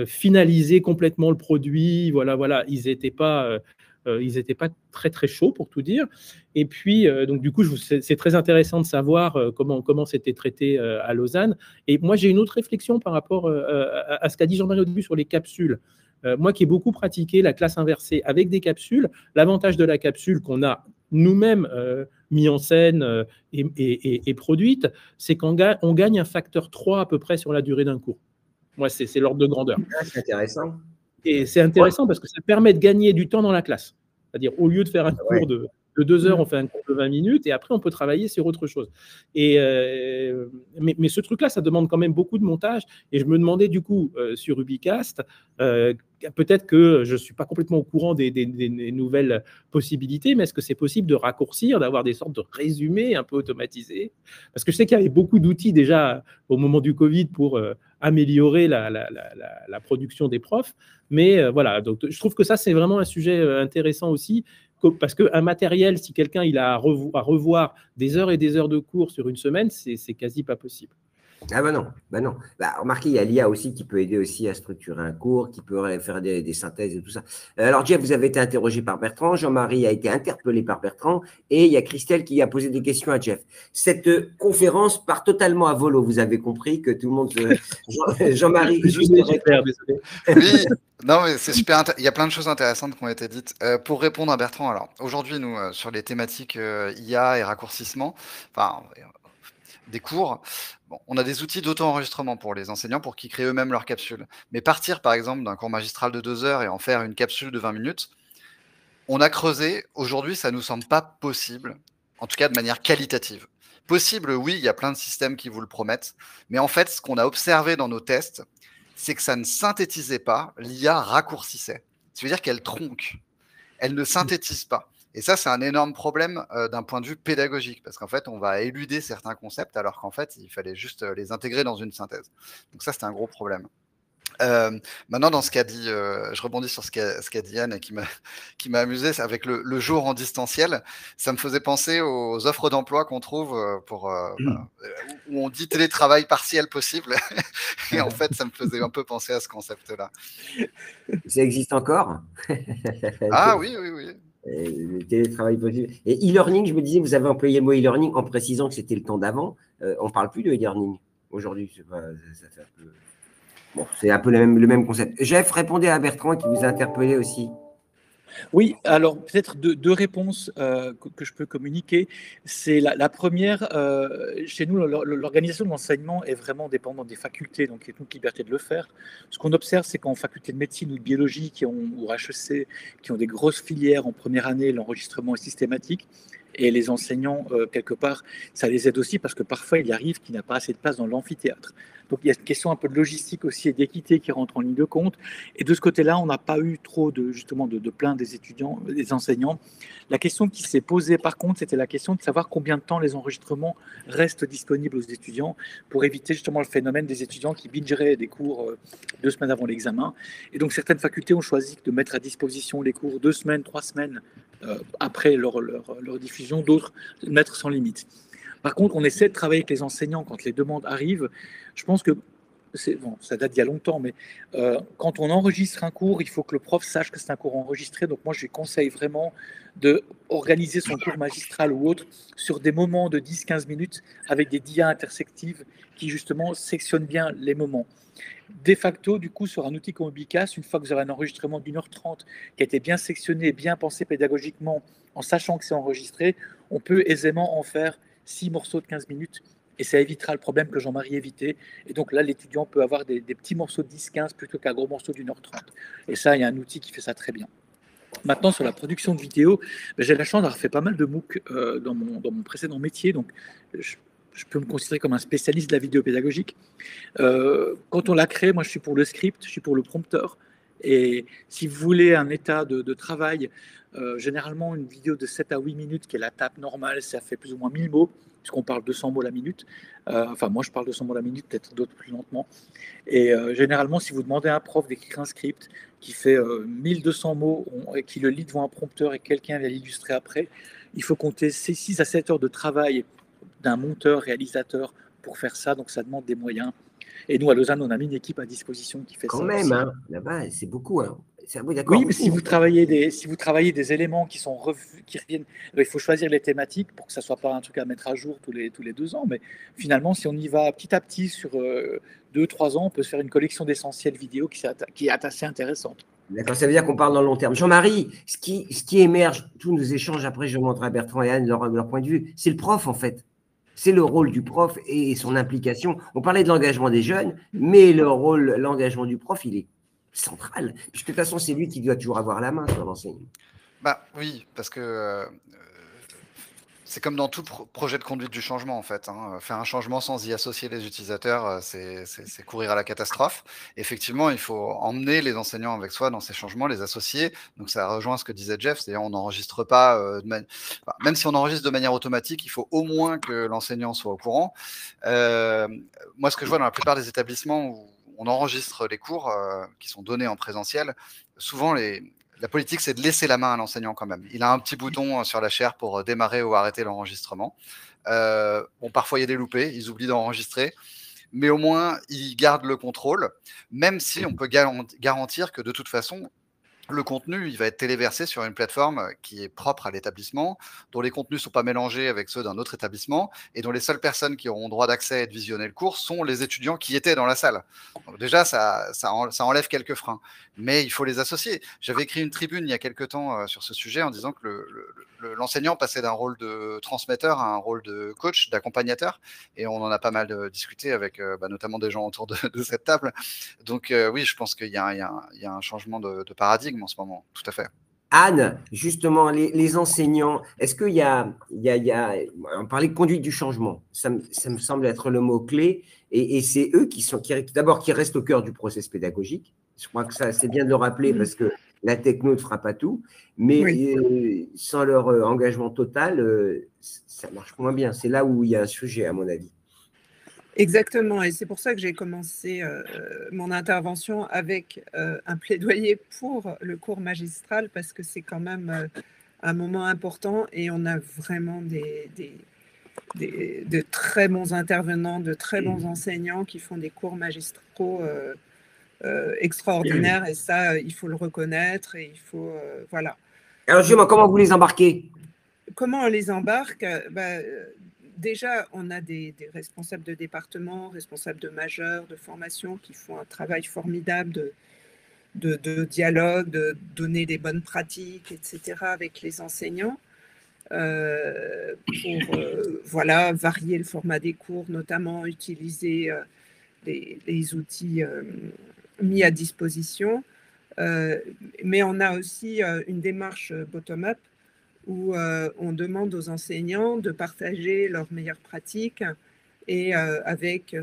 finalisé complètement le produit, voilà, ils n'étaient pas très très chauds pour tout dire. Et puis donc du coup c'est très intéressant de savoir comment c'était traité à Lausanne. Et moi j'ai une autre réflexion par rapport à ce qu'a dit Jean-Marie au début sur les capsules. Moi qui ai beaucoup pratiqué la classe inversée avec des capsules, l'avantage de la capsule qu'on a nous-mêmes mis en scène et produite, c'est qu'on gagne un facteur 3 à peu près sur la durée d'un cours. Moi, c'est l'ordre de grandeur. C'est intéressant. Et c'est intéressant parce que ça permet de gagner du temps dans la classe. C'est-à-dire, au lieu de faire un cours De 2 heures, on fait un cours de 20 minutes et après, on peut travailler sur autre chose. Mais ce truc-là, ça demande quand même beaucoup de montage. Et je me demandais du coup, sur Ubicast, peut-être que je ne suis pas complètement au courant des nouvelles possibilités, mais est-ce que c'est possible de raccourcir, d'avoir des sortes de résumés un peu automatisés? Parce que je sais qu'il y avait beaucoup d'outils déjà au moment du Covid pour améliorer la production des profs. Mais voilà, donc je trouve que ça, c'est vraiment un sujet intéressant aussi. Parce qu'un matériel, si quelqu'un il a à revoir des heures et des heures de cours sur une semaine, c'est quasi pas possible. Ah bah non, bah non. Bah, remarquez, il y a l'IA aussi qui peut aider aussi à structurer un cours, qui peut faire des synthèses et tout ça. Alors Jeff, vous avez été interrogé par Bertrand, Jean-Marie a été interpellé par Bertrand, et il y a Christelle qui a posé des questions à Jeff. Cette conférence part totalement à volo, vous avez compris que tout le monde… Jean-Marie, juste… Désolé. Oui, non, mais c'est super. Il y a plein de choses intéressantes qui ont été dites. Pour répondre à Bertrand, alors aujourd'hui, nous, sur les thématiques IA et raccourcissement, enfin, des cours, bon, on a des outils d'auto-enregistrement pour les enseignants pour qu'ils créent eux-mêmes leurs capsules. Mais partir, par exemple, d'un cours magistral de 2 heures et en faire une capsule de 20 minutes, on a creusé. Aujourd'hui, ça ne nous semble pas possible, en tout cas de manière qualitative. Possible, oui, il y a plein de systèmes qui vous le promettent. Mais en fait, ce qu'on a observé dans nos tests, c'est que ça ne synthétisait pas, l'IA raccourcissait. Ça veut dire qu'elle tronque, elle ne synthétise pas. Et ça, c'est un énorme problème d'un point de vue pédagogique, parce qu'en fait, on va éluder certains concepts, alors qu'en fait, il fallait juste les intégrer dans une synthèse. Donc ça, c'est un gros problème. Maintenant, dans ce qu'a dit, je rebondis sur ce qu'a dit Yann et qui m'a amusé, c'est avec le jour en distanciel, ça me faisait penser aux offres d'emploi qu'on trouve où on dit télétravail partiel possible. Et en fait, ça me faisait un peu penser à ce concept-là. Ça existe encore? Ah oui, oui, oui. Le télétravail possible. Et e-learning, je me disais, vous avez employé le mot e-learning en précisant que c'était le temps d'avant. On ne parle plus de e-learning aujourd'hui. Ça fait un peu… Bon, c'est un peu le même concept. Jeff, répondez à Bertrand qui vous a interpellé aussi. Oui, alors peut-être deux réponses que je peux communiquer. C'est la première, chez nous, l'organisation de l'enseignement est vraiment dépendante des facultés, donc il y a toute liberté de le faire. Ce qu'on observe, c'est qu'en faculté de médecine ou de biologie, ou HEC, qui ont des grosses filières en première année, l'enregistrement est systématique. Et les enseignants, quelque part, ça les aide aussi parce que parfois, il arrive qu'il n'y a pas assez de place dans l'amphithéâtre. Donc, il y a une question un peu de logistique aussi et d'équité qui rentre en ligne de compte. Et de ce côté-là, on n'a pas eu trop de plaintes des étudiants, des enseignants. La question qui s'est posée, par contre, c'était la question de savoir combien de temps les enregistrements restent disponibles aux étudiants pour éviter justement le phénomène des étudiants qui bingeraient des cours 2 semaines avant l'examen. Et donc, certaines facultés ont choisi de mettre à disposition les cours 2 semaines, 3 semaines après leur diffusion, d'autres mettre sans limite. Par contre, on essaie de travailler avec les enseignants quand les demandes arrivent. Je pense que bon, ça date d'il y a longtemps, mais quand on enregistre un cours, il faut que le prof sache que c'est un cours enregistré. Donc moi, je lui conseille vraiment d'organiser son cours magistral ou autre sur des moments de 10-15 minutes avec des dias intersectives qui justement sectionnent bien les moments. De facto, du coup, sur un outil comme Ubicast, une fois que vous avez un enregistrement d'1h30 qui a été bien sectionné, bien pensé pédagogiquement, en sachant que c'est enregistré, on peut aisément en faire 6 morceaux de 15 minutes et ça évitera le problème que Jean-Marie évitait. Et donc là, l'étudiant peut avoir des petits morceaux de 10-15 plutôt qu'un gros morceau d'1h30. Et ça, il y a un outil qui fait ça très bien. Maintenant, sur la production de vidéos, j'ai la chance d'avoir fait pas mal de MOOC dans mon précédent métier. Donc, je peux me considérer comme un spécialiste de la vidéo pédagogique. Quand on l'a créé, moi, je suis pour le script, je suis pour le prompteur. Et si vous voulez un état de travail, généralement, une vidéo de 7 à 8 minutes, qui est la tape normale, ça fait plus ou moins 1000 mots, puisqu'on parle 200 mots la minute. Enfin, moi, je parle 200 mots la minute, peut-être d'autres plus lentement. Et généralement, si vous demandez à un prof d'écrire un script qui fait 1200 mots et qui le lit devant un prompteur et quelqu'un va l'illustrer après, il faut compter 6 à 7 heures de travail d'un monteur, réalisateur pour faire ça. Donc, ça demande des moyens. Et nous, à Lausanne, on a mis une équipe à disposition qui fait Quand ça. même, aussi. hein, là-bas, c'est beaucoup. Hein. Oui, mais si vous travaillez des éléments qui reviennent, il faut choisir les thématiques pour que ça ne soit pas un truc à mettre à jour tous les 2 ans. Mais finalement, si on y va petit à petit sur 2-3 ans, on peut se faire une collection d'essentiels vidéo qui est assez intéressante. D'accord, ça veut dire qu'on parle dans le long terme. Jean-Marie, ce qui émerge, tous nos échanges, après je montrerai à Bertrand et Anne leur point de vue, c'est le prof en fait. C'est le rôle du prof et son implication. On parlait de l'engagement des jeunes, mais l'engagement du prof, il est central. Puisque de toute façon, c'est lui qui doit toujours avoir la main sur l'enseignement. Oui, parce que c'est comme dans tout projet de conduite du changement, en fait. Faire un changement sans y associer les utilisateurs, c'est courir à la catastrophe. Effectivement, il faut emmener les enseignants avec soi dans ces changements, les associer. Donc, ça rejoint ce que disait Jeff, c'est-à-dire on n'enregistre pas, même si on enregistre de manière automatique, il faut au moins que l'enseignant soit au courant. Moi, ce que je vois dans la plupart des établissements où on enregistre les cours qui sont donnés en présentiel, souvent la politique, c'est de laisser la main à l'enseignant quand même. Il a un petit bouton sur la chaire pour démarrer ou arrêter l'enregistrement. Parfois, il y a des loupés, ils oublient d'enregistrer, mais au moins, ils gardent le contrôle, même si on peut garantir que de toute façon, le contenu, il va être téléversé sur une plateforme qui est propre à l'établissement, dont les contenus ne sont pas mélangés avec ceux d'un autre établissement et dont les seules personnes qui auront droit d'accès et de visionner le cours sont les étudiants qui étaient dans la salle. Donc déjà, ça enlève quelques freins, mais il faut les associer. J'avais écrit une tribune il y a quelques temps sur ce sujet en disant que l'enseignant passait d'un rôle de transmetteur à un rôle de coach, d'accompagnateur, et on en a pas mal discuté avec notamment des gens autour de cette table. Donc oui, je pense qu'il y a un changement de paradigme en ce moment, tout à fait. Anne, justement, les enseignants, est-ce qu'il y a, on parlait de conduite du changement, ça me semble être le mot-clé, et c'est eux qui restent au cœur du process pédagogique. Je crois que ça, c'est bien de le rappeler parce que la techno ne fera pas tout, mais sans leur engagement total, ça marche moins bien. C'est là où il y a un sujet, à mon avis. Exactement, et c'est pour ça que j'ai commencé mon intervention avec un plaidoyer pour le cours magistral, parce que c'est quand même un moment important et on a vraiment de très bons intervenants, de très bons enseignants qui font des cours magistraux extraordinaires, et ça, il faut le reconnaître, et il faut, voilà. Alors justement, comment vous les embarquez? Comment on les embarque? Déjà, on a des responsables de département, responsables de majeurs, de formation qui font un travail formidable de dialogue, de donner des bonnes pratiques, etc. avec les enseignants pour varier le format des cours, notamment utiliser les outils mis à disposition. Mais on a aussi une démarche bottom-up où on demande aux enseignants de partager leurs meilleures pratiques et avec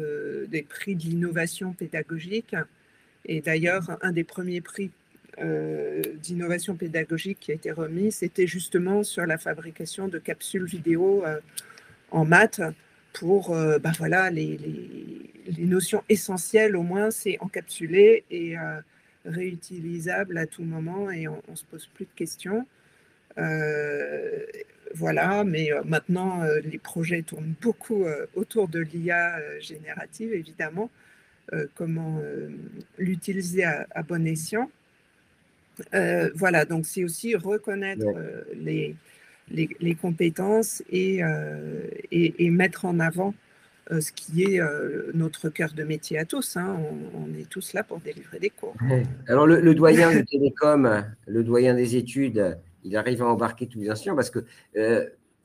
des prix de l'innovation pédagogique. Et d'ailleurs, un des premiers prix d'innovation pédagogique qui a été remis, c'était justement sur la fabrication de capsules vidéo en maths pour les notions essentielles, au moins, c'est encapsulé et réutilisable à tout moment, et on ne se pose plus de questions. Mais maintenant, les projets tournent beaucoup autour de l'IA générative, évidemment. Comment l'utiliser à bon escient. Donc c'est aussi reconnaître les compétences et mettre en avant ce qui est notre cœur de métier à tous. On est tous là pour délivrer des cours. Alors le doyen de Télécom, le doyen des études, il arrive à embarquer tous les enseignants parce que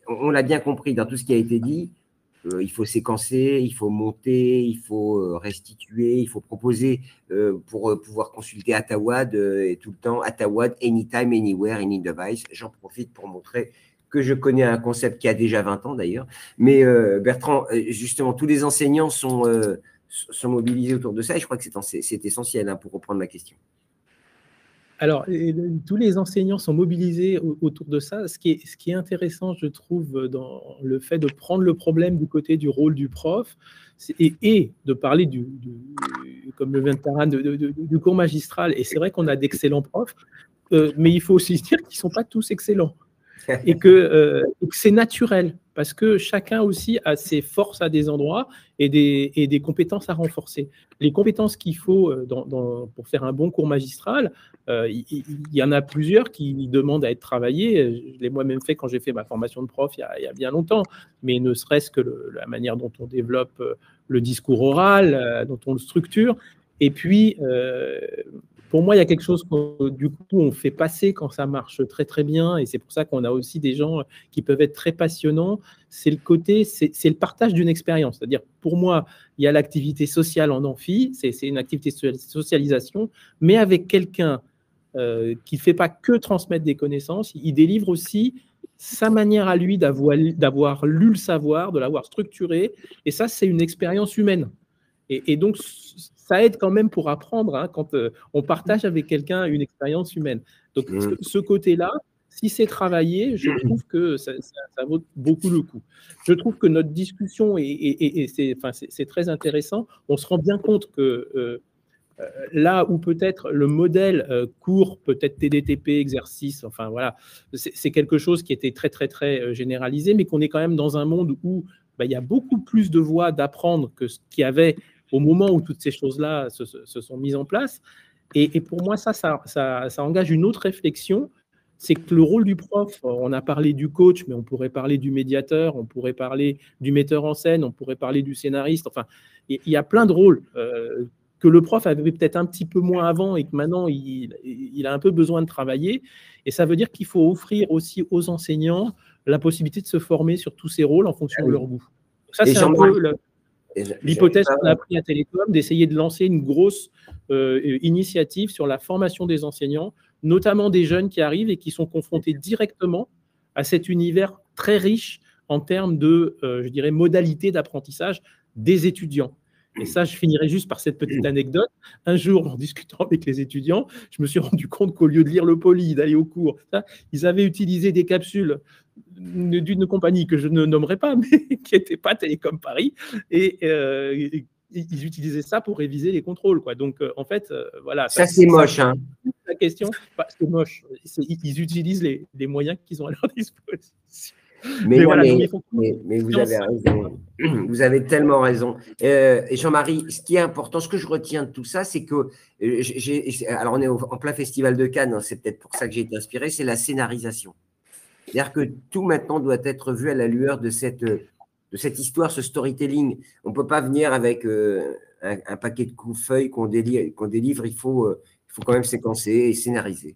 on l'a bien compris dans tout ce qui a été dit. Il faut séquencer, il faut monter, il faut restituer, il faut proposer pour pouvoir consulter Atawad et tout le temps, Atawad, anytime, anywhere, any device. J'en profite pour montrer que je connais un concept qui a déjà 20 ans d'ailleurs. Mais Bertrand, justement, tous les enseignants sont mobilisés autour de ça, et je crois que c'est essentiel pour reprendre ma question. Alors, tous les enseignants sont mobilisés autour de ça. Ce qui est intéressant, je trouve, dans le fait de prendre le problème du côté du rôle du prof et de parler, comme le vient de Taran, du cours magistral. Et c'est vrai qu'on a d'excellents profs, mais il faut aussi se dire qu'ils ne sont pas tous excellents. Et que c'est naturel, parce que chacun aussi a ses forces à des endroits et des compétences à renforcer. Les compétences qu'il faut pour faire un bon cours magistral, il y en a plusieurs qui demandent à être travaillées. Je l'ai moi-même fait quand j'ai fait ma formation de prof il y a bien longtemps, mais ne serait-ce que la manière dont on développe le discours oral, dont on le structure. Et puis, pour moi, il y a quelque chose du coup on fait passer quand ça marche très très bien, et c'est pour ça qu'on a aussi des gens qui peuvent être très passionnants. C'est le partage d'une expérience. C'est-à-dire, pour moi, il y a l'activité sociale en amphi, c'est une activité de socialisation, mais avec quelqu'un qui ne fait pas que transmettre des connaissances, il délivre aussi sa manière à lui d'avoir lu le savoir, de l'avoir structuré, et ça, c'est une expérience humaine. Et donc, ça aide quand même pour apprendre, hein, quand on partage avec quelqu'un une expérience humaine. Donc, ce côté-là, si c'est travaillé, je trouve que ça vaut beaucoup le coup. Je trouve que notre discussion, c'est très intéressant, on se rend bien compte que là où peut-être le modèle court, peut-être TDTP, exercice, enfin voilà, c'est quelque chose qui était très, très, très généralisé, mais qu'on est quand même dans un monde où il y a beaucoup plus de voies d'apprendre que ce qu'il y avait au moment où toutes ces choses-là se sont mises en place. Et pour moi, ça engage une autre réflexion, c'est que le rôle du prof, on a parlé du coach, mais on pourrait parler du médiateur, on pourrait parler du metteur en scène, on pourrait parler du scénariste, enfin, il y a plein de rôles que le prof avait peut-être un petit peu moins avant et que maintenant, il a un peu besoin de travailler. Et ça veut dire qu'il faut offrir aussi aux enseignants la possibilité de se former sur tous ces rôles en fonction de leur goût. Donc ça, c'est un peu l'hypothèse qu'on a pris à Télécom, d'essayer de lancer une grosse initiative sur la formation des enseignants, notamment des jeunes qui arrivent et qui sont confrontés directement à cet univers très riche en termes de, je dirais, modalités d'apprentissage des étudiants. Et ça, je finirai juste par cette petite anecdote. Un jour, en discutant avec les étudiants, je me suis rendu compte qu'au lieu de lire le poly, d'aller au cours, ils avaient utilisé des capsules d'une compagnie que je ne nommerai pas, mais qui n'était pas Télécom Paris, et ils utilisaient ça pour réviser les contrôles, quoi. Donc, en fait, voilà. Ça, c'est moche, hein. La question, c'est moche. Ils utilisent les moyens qu'ils ont à leur disposition. Mais vous avez raison. Vous avez tellement raison. Et Jean-Marie, ce qui est important, ce que je retiens de tout ça, c'est que, alors on est en plein festival de Cannes, hein, c'est peut-être pour ça que j'ai été inspiré, c'est la scénarisation. C'est-à-dire que tout maintenant doit être vu à la lueur de cette histoire, ce storytelling. On ne peut pas venir avec un paquet de feuilles qu'on délivre, il faut quand même séquencer et scénariser.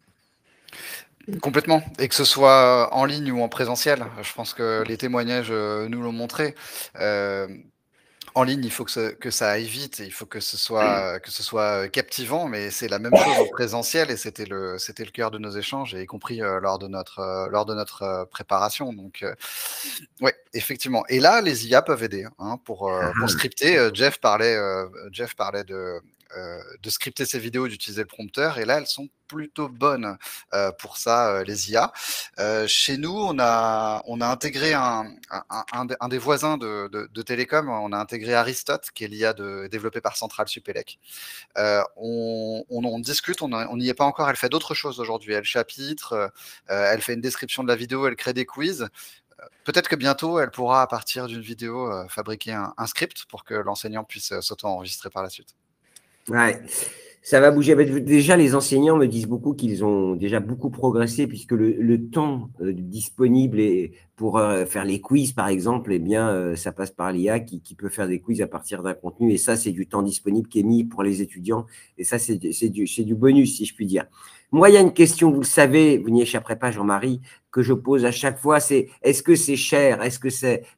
Complètement, et que ce soit en ligne ou en présentiel. Je pense que les témoignages nous l'ont montré. En ligne, il faut que ça aille vite, et il faut que ce soit captivant, mais c'est la même chose en présentiel, et c'était le cœur de nos échanges, y compris lors de notre préparation. Donc, ouais, effectivement. Et là, les IA peuvent aider, hein, pour scripter. Jeff parlait de scripter ses vidéos, d'utiliser le prompteur, et là elles sont plutôt bonnes pour ça, les IA. Chez nous, on a intégré un des voisins de Télécom, on a intégré Aristote, qui est l'IA développée par Central Supélec. On discute, on n'y est pas encore, elle fait d'autres choses aujourd'hui, elle chapitre, elle fait une description de la vidéo, elle crée des quiz. Peut-être que bientôt, elle pourra, à partir d'une vidéo, fabriquer un script pour que l'enseignant puisse s'auto-enregistrer par la suite. Ouais, ça va bouger. Déjà, les enseignants me disent beaucoup qu'ils ont déjà beaucoup progressé, puisque le temps disponible pour faire les quiz, par exemple, eh bien, ça passe par l'IA qui peut faire des quiz à partir d'un contenu. Et ça, c'est du temps disponible qui est mis pour les étudiants. Et ça, c'est du bonus, si je puis dire. Moi, il y a une question, vous le savez, vous n'y échapperez pas, Jean-Marie, que je pose à chaque fois, c'est est-ce que c'est cher? Est-ce que ça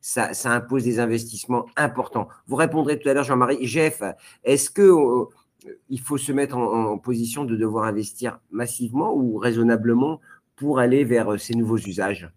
impose des investissements importants? Vous répondrez tout à l'heure, Jean-Marie. Jeff, est-ce que il faut se mettre en position de devoir investir massivement ou raisonnablement pour aller vers ces nouveaux usages?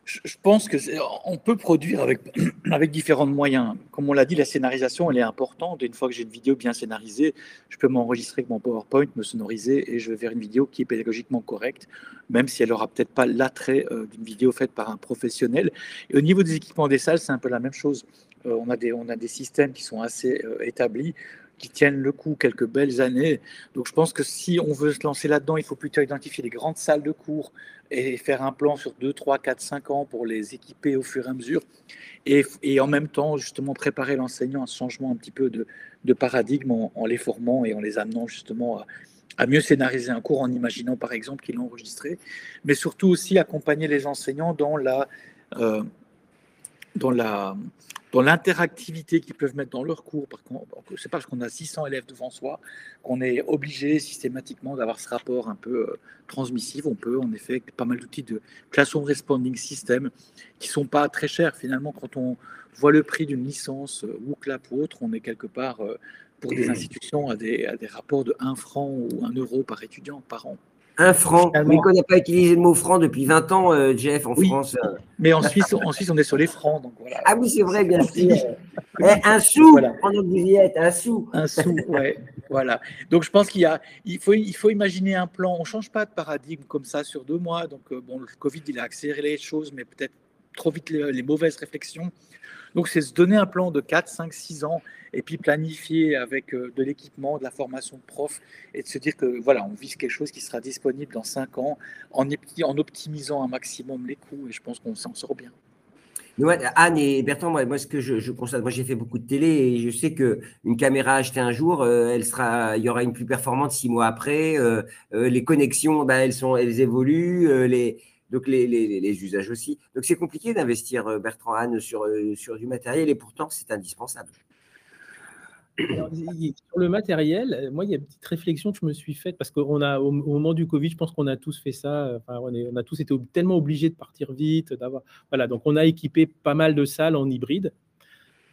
Je pense qu'on peut produire avec différents moyens. Comme on l'a dit, la scénarisation, elle est importante. Une fois que j'ai une vidéo bien scénarisée, je peux m'enregistrer avec mon PowerPoint, me sonoriser, et je vais vers une vidéo qui est pédagogiquement correcte, même si elle n'aura peut-être pas l'attrait d'une vidéo faite par un professionnel. Et au niveau des équipements des salles, c'est un peu la même chose. On a des systèmes qui sont assez établis, qui tiennent le coup quelques belles années. Donc je pense que si on veut se lancer là-dedans, il faut plutôt identifier les grandes salles de cours et faire un plan sur 2, 3, 4, 5 ans pour les équiper au fur et à mesure. Et en même temps, justement, préparer l'enseignant à ce changement un petit peu de paradigme en les formant et en les amenant justement à mieux scénariser un cours, en imaginant par exemple qu'ils l'ont enregistré, mais surtout aussi accompagner les enseignants dans l'interactivité qu'ils peuvent mettre dans leur cours. C'est parce qu'on a 600 élèves devant soi qu'on est obligé systématiquement d'avoir ce rapport un peu transmissif. On peut en effet, avec pas mal d'outils de Classroom Responding System qui ne sont pas très chers finalement. Quand on voit le prix d'une licence WooClap ou autre, on est quelque part pour des institutions à des rapports de 1 franc ou 1 euro par étudiant par an. 1 franc, mais Finalement, qu'on n'a pas utilisé le mot franc depuis 20 ans, Jeff, en oui, France. mais en Suisse, on est sur les francs, donc voilà. Ah oui, c'est vrai, bien sûr. Oui, Un sou, voilà. pendant que vous y êtes, un sou. Un sou, ouais, voilà. Donc je pense il faut imaginer un plan. On ne change pas de paradigme comme ça sur 2 mois. Donc bon, le Covid, il a accéléré les choses, mais peut-être trop vite les mauvaises réflexions. Donc c'est se donner un plan de 4, 5, 6 ans et puis planifier avec de l'équipement, de la formation de profs et de se dire que voilà, on vise quelque chose qui sera disponible dans 5 ans en optimisant un maximum les coûts et je pense qu'on s'en sort bien. Ouais, Anne et Bertrand, moi ce que je constate, moi j'ai fait beaucoup de télé et je sais qu'une caméra achetée un jour, il y aura une plus performante 6 mois après. Les connexions, elles évoluent, donc les usages aussi. Donc c'est compliqué d'investir, Bertrand, Anne, sur du matériel et pourtant c'est indispensable. Alors, sur le matériel, moi, il y a une petite réflexion que je me suis faite parce qu'au moment du Covid, je pense qu'on a tous fait ça. Enfin, on a tous été tellement obligés de partir vite, voilà. Donc, on a équipé pas mal de salles en hybride.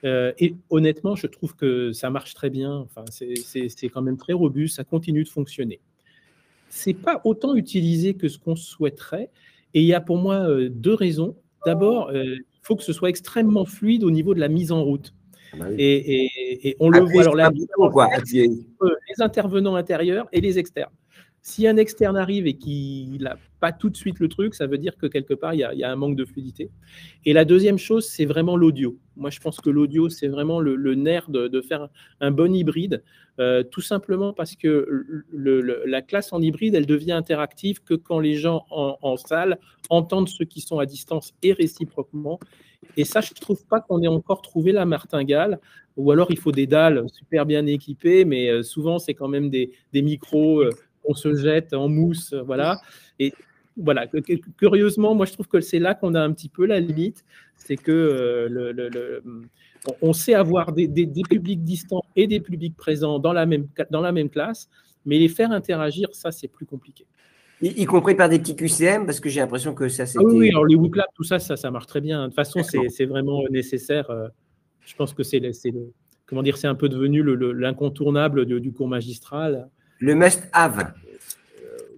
Et honnêtement, je trouve que ça marche très bien. Enfin, c'est quand même très robuste, ça continue de fonctionner. C'est pas autant utilisé que ce qu'on souhaiterait. Et il y a pour moi 2 raisons. D'abord, il faut que ce soit extrêmement fluide au niveau de la mise en route. Ah bah oui. Et on le voit. Alors là, les intervenants intérieurs et les externes. Si un externe arrive et qu'il n'a pas tout de suite le truc, ça veut dire que quelque part, il y a un manque de fluidité. Et la deuxième chose, c'est vraiment l'audio. Moi, je pense que l'audio, c'est vraiment le nerf de faire un bon hybride, tout simplement parce que la classe en hybride, elle devient interactive que quand les gens en salle entendent ceux qui sont à distance et réciproquement. Et ça, je ne trouve pas qu'on ait encore trouvé la martingale, ou alors il faut des dalles super bien équipées, mais souvent, c'est quand même des micros qu'on se jette en mousse, voilà. Et voilà, curieusement, moi, je trouve que c'est là qu'on a un petit peu la limite, c'est que on sait avoir des publics distants et des publics présents dans la même classe, mais les faire interagir, ça, c'est plus compliqué. Y compris par des petits QCM, parce que j'ai l'impression que ça, c'était… Ah oui, alors les WooClap, tout ça, ça marche très bien. De toute façon, c'est vraiment nécessaire. Je pense que c'est un peu devenu l'incontournable du cours magistral. Le must-have.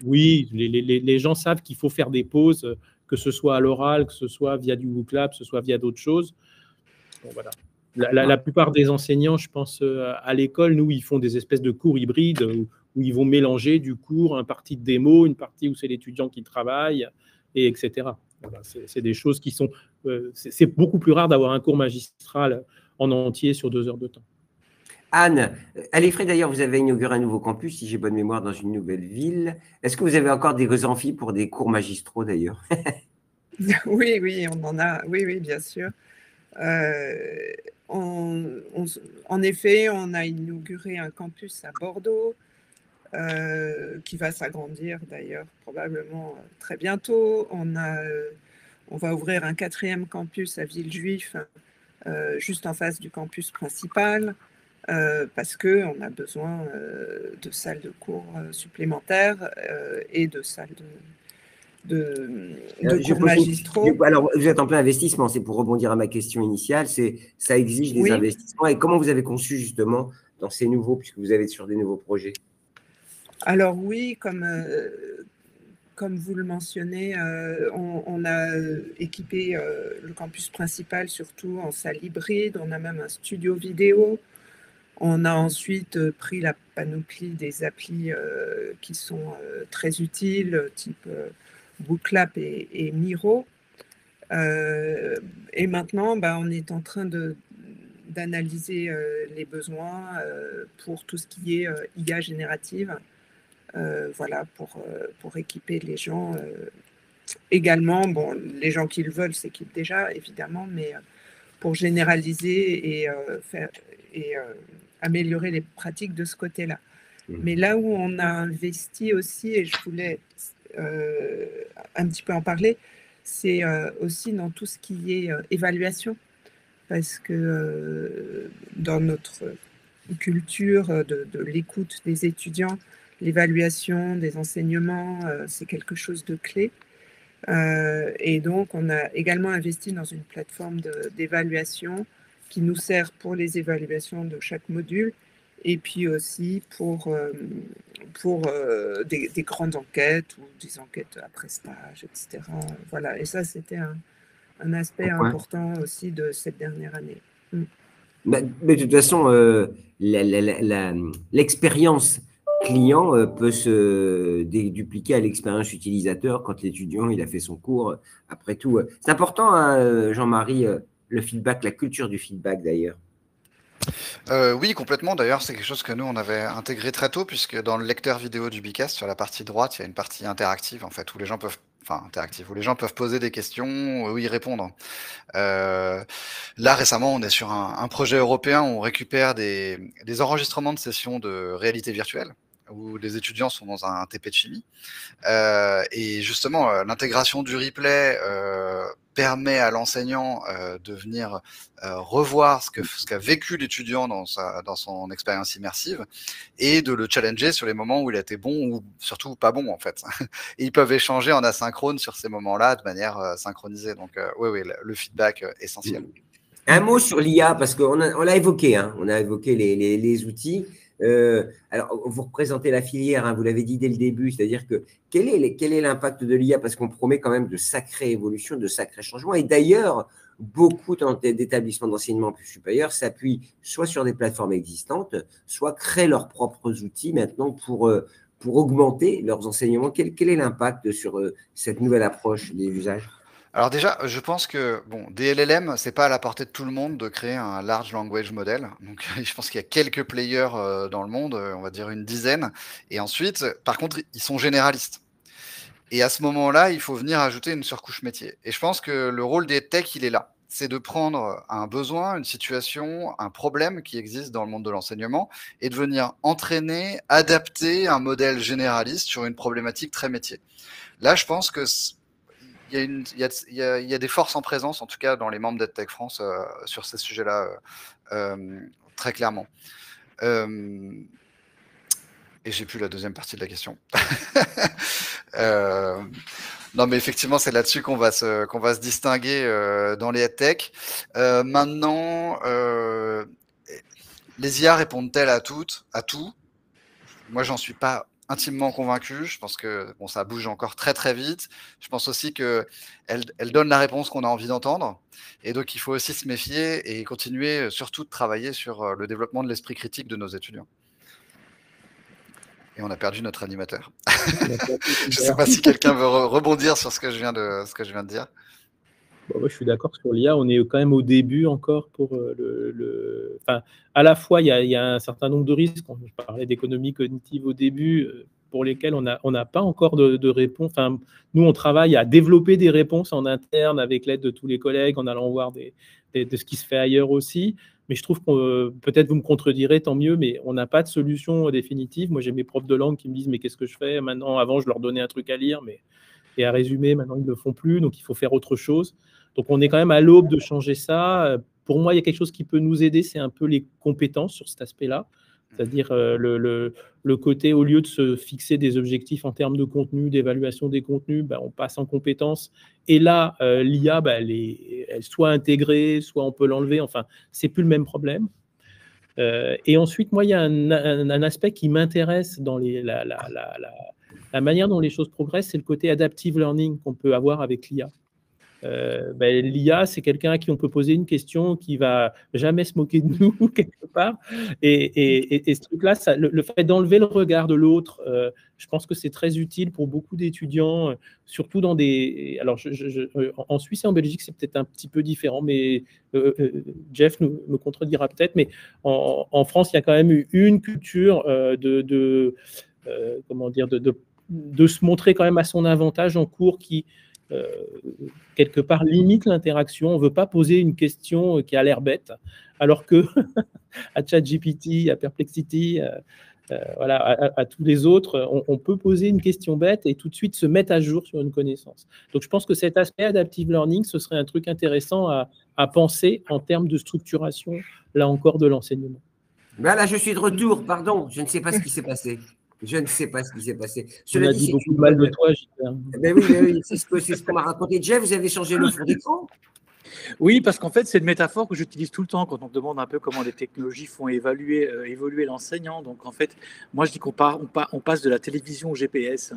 Oui, les gens savent qu'il faut faire des pauses, que ce soit à l'oral, que ce soit via du WooClap, que ce soit via d'autres choses. Bon, voilà. La plupart des enseignants, je pense, à l'école, nous, ils font des espèces de cours hybrides où ils vont mélanger du cours, une partie de démo, une partie où c'est l'étudiant qui travaille, et etc. Voilà, c'est des choses qui sont… c'est beaucoup plus rare d'avoir un cours magistral en entier sur 2 heures de temps. Anne, à l'IFRE, d'ailleurs, vous avez inauguré un nouveau campus, si j'ai bonne mémoire, dans une nouvelle ville. Est-ce que vous avez encore des amphis pour des cours magistraux, d'ailleurs? Oui, on en a. Oui, bien sûr. En effet, on a inauguré un campus à Bordeaux qui va s'agrandir d'ailleurs probablement très bientôt. On va ouvrir un 4e campus à Villejuif, juste en face du campus principal, parce qu'on a besoin de salles de cours supplémentaires et de salles de cours magistraux. Alors, vous êtes en plein investissement, c'est pour rebondir à ma question initiale, ça exige des investissements. Et comment vous avez conçu justement dans ces nouveaux, puisque vous avez sur des nouveaux projets? Alors oui, comme vous le mentionnez, on a équipé le campus principal surtout en salle hybride, on a même un studio vidéo. On a ensuite pris la panoplie des applis qui sont très utiles, type WooClap et Miro. Et maintenant, on est en train d'analyser les besoins pour tout ce qui est IA générative. Voilà, pour équiper les gens. Également, bon, les gens qui le veulent s'équipent déjà, évidemment, mais pour généraliser et améliorer les pratiques de ce côté-là. Mais là où on a investi aussi, et je voulais un petit peu en parler, c'est aussi dans tout ce qui est évaluation, parce que dans notre culture de l'écoute des étudiants, l'évaluation des enseignements, c'est quelque chose de clé. Et donc, on a également investi dans une plateforme d'évaluation qui nous sert pour les évaluations de chaque module et puis aussi pour des grandes enquêtes ou des enquêtes après stage, etc. Voilà, et ça, c'était un aspect important aussi de cette dernière année. Mais de toute façon, l'expérience client peut se dédupliquer à l'expérience utilisateur quand l'étudiant il a fait son cours. Après tout, c'est important, hein, Jean-Marie, le feedback, la culture du feedback d'ailleurs. Oui, complètement. D'ailleurs, c'est quelque chose que nous, on avait intégré très tôt, puisque dans le lecteur vidéo du Bicast, sur la partie droite, il y a une partie interactive, en fait, où les gens peuvent, où les gens peuvent poser des questions ou y répondre. Là, récemment, on est sur un projet européen où on récupère des enregistrements de sessions de réalité virtuelle, où les étudiants sont dans un TP de chimie. Et justement, l'intégration du replay permet à l'enseignant de venir revoir ce qu'a vécu l'étudiant dans son expérience immersive et de le challenger sur les moments où il a été bon ou surtout pas bon en fait. Et ils peuvent échanger en asynchrone sur ces moments-là de manière synchronisée. Donc oui, le feedback essentiel. Un mot sur l'IA, parce qu'on l'a évoqué, hein, on a évoqué les outils. Alors, vous représentez la filière, hein, vous l'avez dit dès le début, c'est-à-dire que quel est l'impact de l'IA, parce qu'on promet quand même de sacrées évolutions, de sacrés changements. Et d'ailleurs, beaucoup d'établissements d'enseignement supérieur s'appuient soit sur des plateformes existantes, soit créent leurs propres outils maintenant pour augmenter leurs enseignements. Quel est l'impact sur cette nouvelle approche des usages? Alors déjà, je pense que des LLM, c'est pas à la portée de tout le monde de créer un large language model. Donc, je pense qu'il y a quelques players dans le monde, on va dire une dizaine. Et ensuite, par contre, ils sont généralistes. Et à ce moment-là, il faut venir ajouter une surcouche métier. Et je pense que le rôle des tech, il est là. C'est de prendre un besoin, une situation, un problème qui existe dans le monde de l'enseignement et de venir entraîner, adapter un modèle généraliste sur une problématique très métier. Là, je pense que il y a des forces en présence, en tout cas dans les membres d'EdTech France, sur ces sujets-là, très clairement. Et j'ai plus la deuxième partie de la question. Non, mais effectivement, c'est là-dessus qu'on va se distinguer dans les EdTech. Maintenant, les IA répondent-elles à tout? Moi, j'en suis pas intimement convaincu. Je pense que ça bouge encore très très vite. Je pense aussi qu'elle donne la réponse qu'on a envie d'entendre. Et donc, il faut aussi se méfier et continuer surtout de travailler sur le développement de l'esprit critique de nos étudiants. Et on a perdu notre animateur. Je ne sais pas si quelqu'un veut rebondir sur ce que je viens de dire. Bon, moi, je suis d'accord sur l'IA. On est quand même au début encore pour Enfin, à la fois, il y a un certain nombre de risques. Je parlais d'économie cognitive au début, pour lesquels on n'a pas encore de réponse. Enfin, nous, on travaille à développer des réponses en interne avec l'aide de tous les collègues, en allant voir de ce qui se fait ailleurs aussi. Mais je trouve que peut-être vous me contredirez, tant mieux, mais on n'a pas de solution définitive. Moi, j'ai mes profs de langue qui me disent « mais qu'est-ce que je fais maintenant ?» Avant, je leur donnais un truc à lire et à résumer. Maintenant, ils ne le font plus, donc il faut faire autre chose. Donc, on est quand même à l'aube de changer ça. Pour moi, il y a quelque chose qui peut nous aider, c'est un peu les compétences sur cet aspect-là. C'est-à-dire le côté, au lieu de se fixer des objectifs en termes de contenu, d'évaluation des contenus, on passe en compétences. Et là, l'IA, elle est soit intégrée, soit on peut l'enlever. Enfin, c'est plus le même problème. Et ensuite, moi, il y a un aspect qui m'intéresse dans la manière dont les choses progressent, c'est le côté adaptive learning qu'on peut avoir avec l'IA. L'IA, c'est quelqu'un à qui on peut poser une question qui va jamais se moquer de nous quelque part. Et ce truc-là, le fait d'enlever le regard de l'autre, je pense que c'est très utile pour beaucoup d'étudiants, surtout dans des. Alors, en Suisse et en Belgique, c'est peut-être un petit peu différent, mais Jeff me contredira peut-être. Mais en France, il y a quand même eu une culture comment dire, de se montrer quand même à son avantage en cours qui quelque part limite l'interaction. On ne veut pas poser une question qui a l'air bête, alors que à ChatGPT, à Perplexity, voilà, à tous les autres, on peut poser une question bête et tout de suite se mettre à jour sur une connaissance. Donc, je pense que cet aspect adaptive learning, ce serait un truc intéressant à penser en termes de structuration, là encore, de l'enseignement. Voilà, je suis de retour. Pardon, je ne sais pas ce qui s'est passé. Je ne sais pas ce qui s'est passé. Cela dit, beaucoup de mal de toi, Gilbert. Oui, c'est ce qu'on m'a raconté. Jeff, vous avez changé le fond d'écran? Oui, parce qu'en fait, c'est une métaphore que j'utilise tout le temps quand on me demande un peu comment les technologies font évoluer l'enseignant. Donc, en fait, moi, je dis on passe de la télévision au GPS.